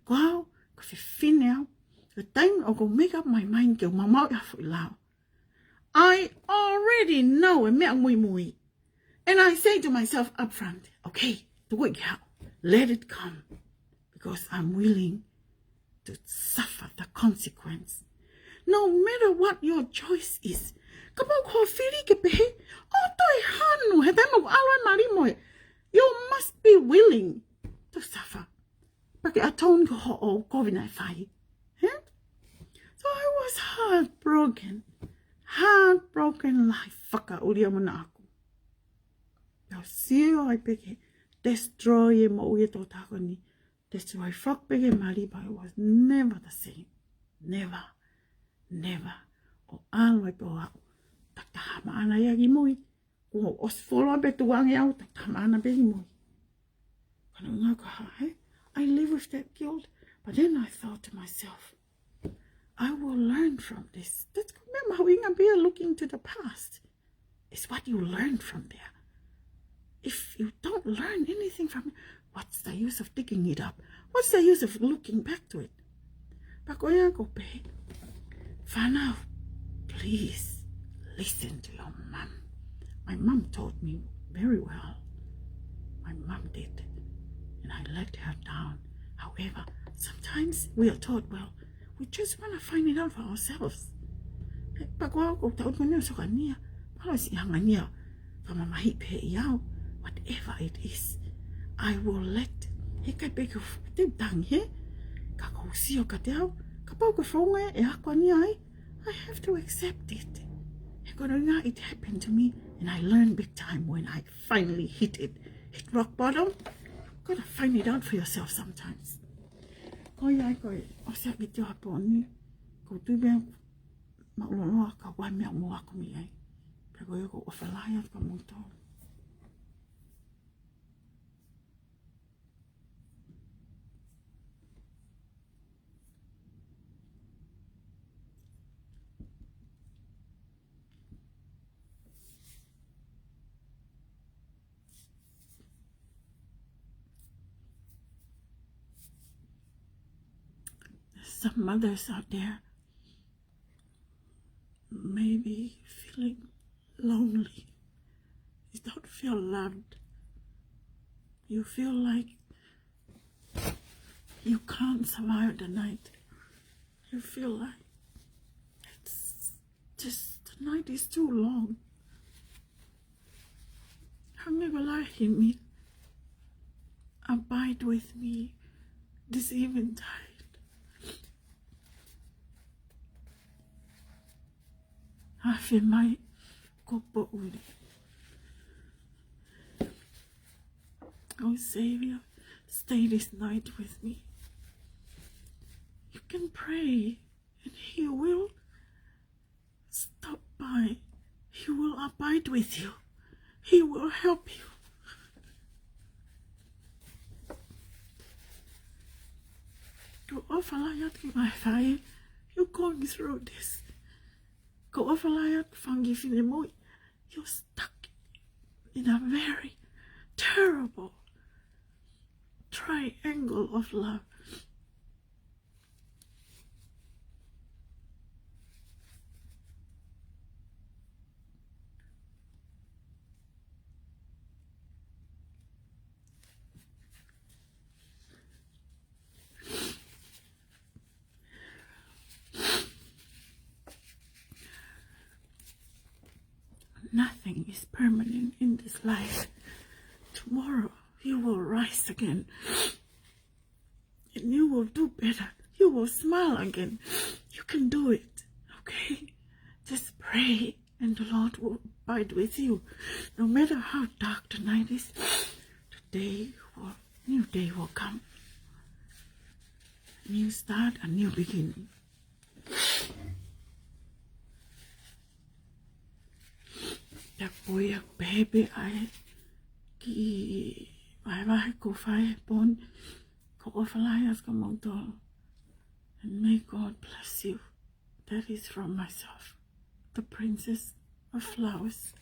Ko au, ko whiwhine au, ko taim o ko make up my mind ke o mamau ia fui lao. I already know a mea mui mui. And I say to myself up front, okay, let it come. Because I'm willing to suffer the consequence. No matter what your choice is. Kapau ko whiri ke pehe, o toi hanu, he taimo ko aloi marimoe. You must be willing to suffer. Pake atone ko ho o kovinai whai. So I was heartbroken. Heartbroken life. Whaka uria mana aku. Pau sio ai peke. Destroy e mo ue tō tokoni. Destroy whak peke mari, but it was never the same. Never. Never. O aloi po au. Tak tahama ana ia ki mui. O osfolo pe tuangi au. Tak tahama ana pe ki mui. Kano ngā kaha, I live with that guilt. But then I thought to myself, I will learn from this. That's mahu'inga beer looking to the past. It's what you learn from there. If you don't learn anything from it, what's the use of digging it up? What's the use of looking back to it? Pakoya ko pe. Whanau, please listen to your mum. My mum taught me very well. My mum did. And I let her down. However, sometimes we are taught, well, we just want to find it out for ourselves. Whatever it is, I will let I have to accept it. It happened to me, and I learned big time when I finally hit rock bottom. Gotta find it out for yourself sometimes. Ko ia ko o se ki te haponi ko tu be mauloloa ka wai mea mo aku mi ai pe ko ia ko o whalai at ka moto. Some mothers out there maybe feeling lonely. You don't feel loved. You feel like you can't survive the night. You feel like it's just the night is too long. Hangagalahi, abide with me this eventide. Hafe mai kopo uri. Oh Savior, stay this night with me. You can pray and He will stop by. He will abide with you. He will help you. You're going through this. You're stuck in a very terrible triangle of love. Nothing is permanent in this life. Tomorrow you will rise again. And you will do better. You will smile again. You can do it. Okay? Just pray and the Lord will abide with you. No matter how dark the night is, new day will come. A new start, a new beginning. Yak boy, yak baby, I ki vai ko fai pon ko ofalai as kamongtol. And may God bless you. That is from myself, the Princess of Flowers.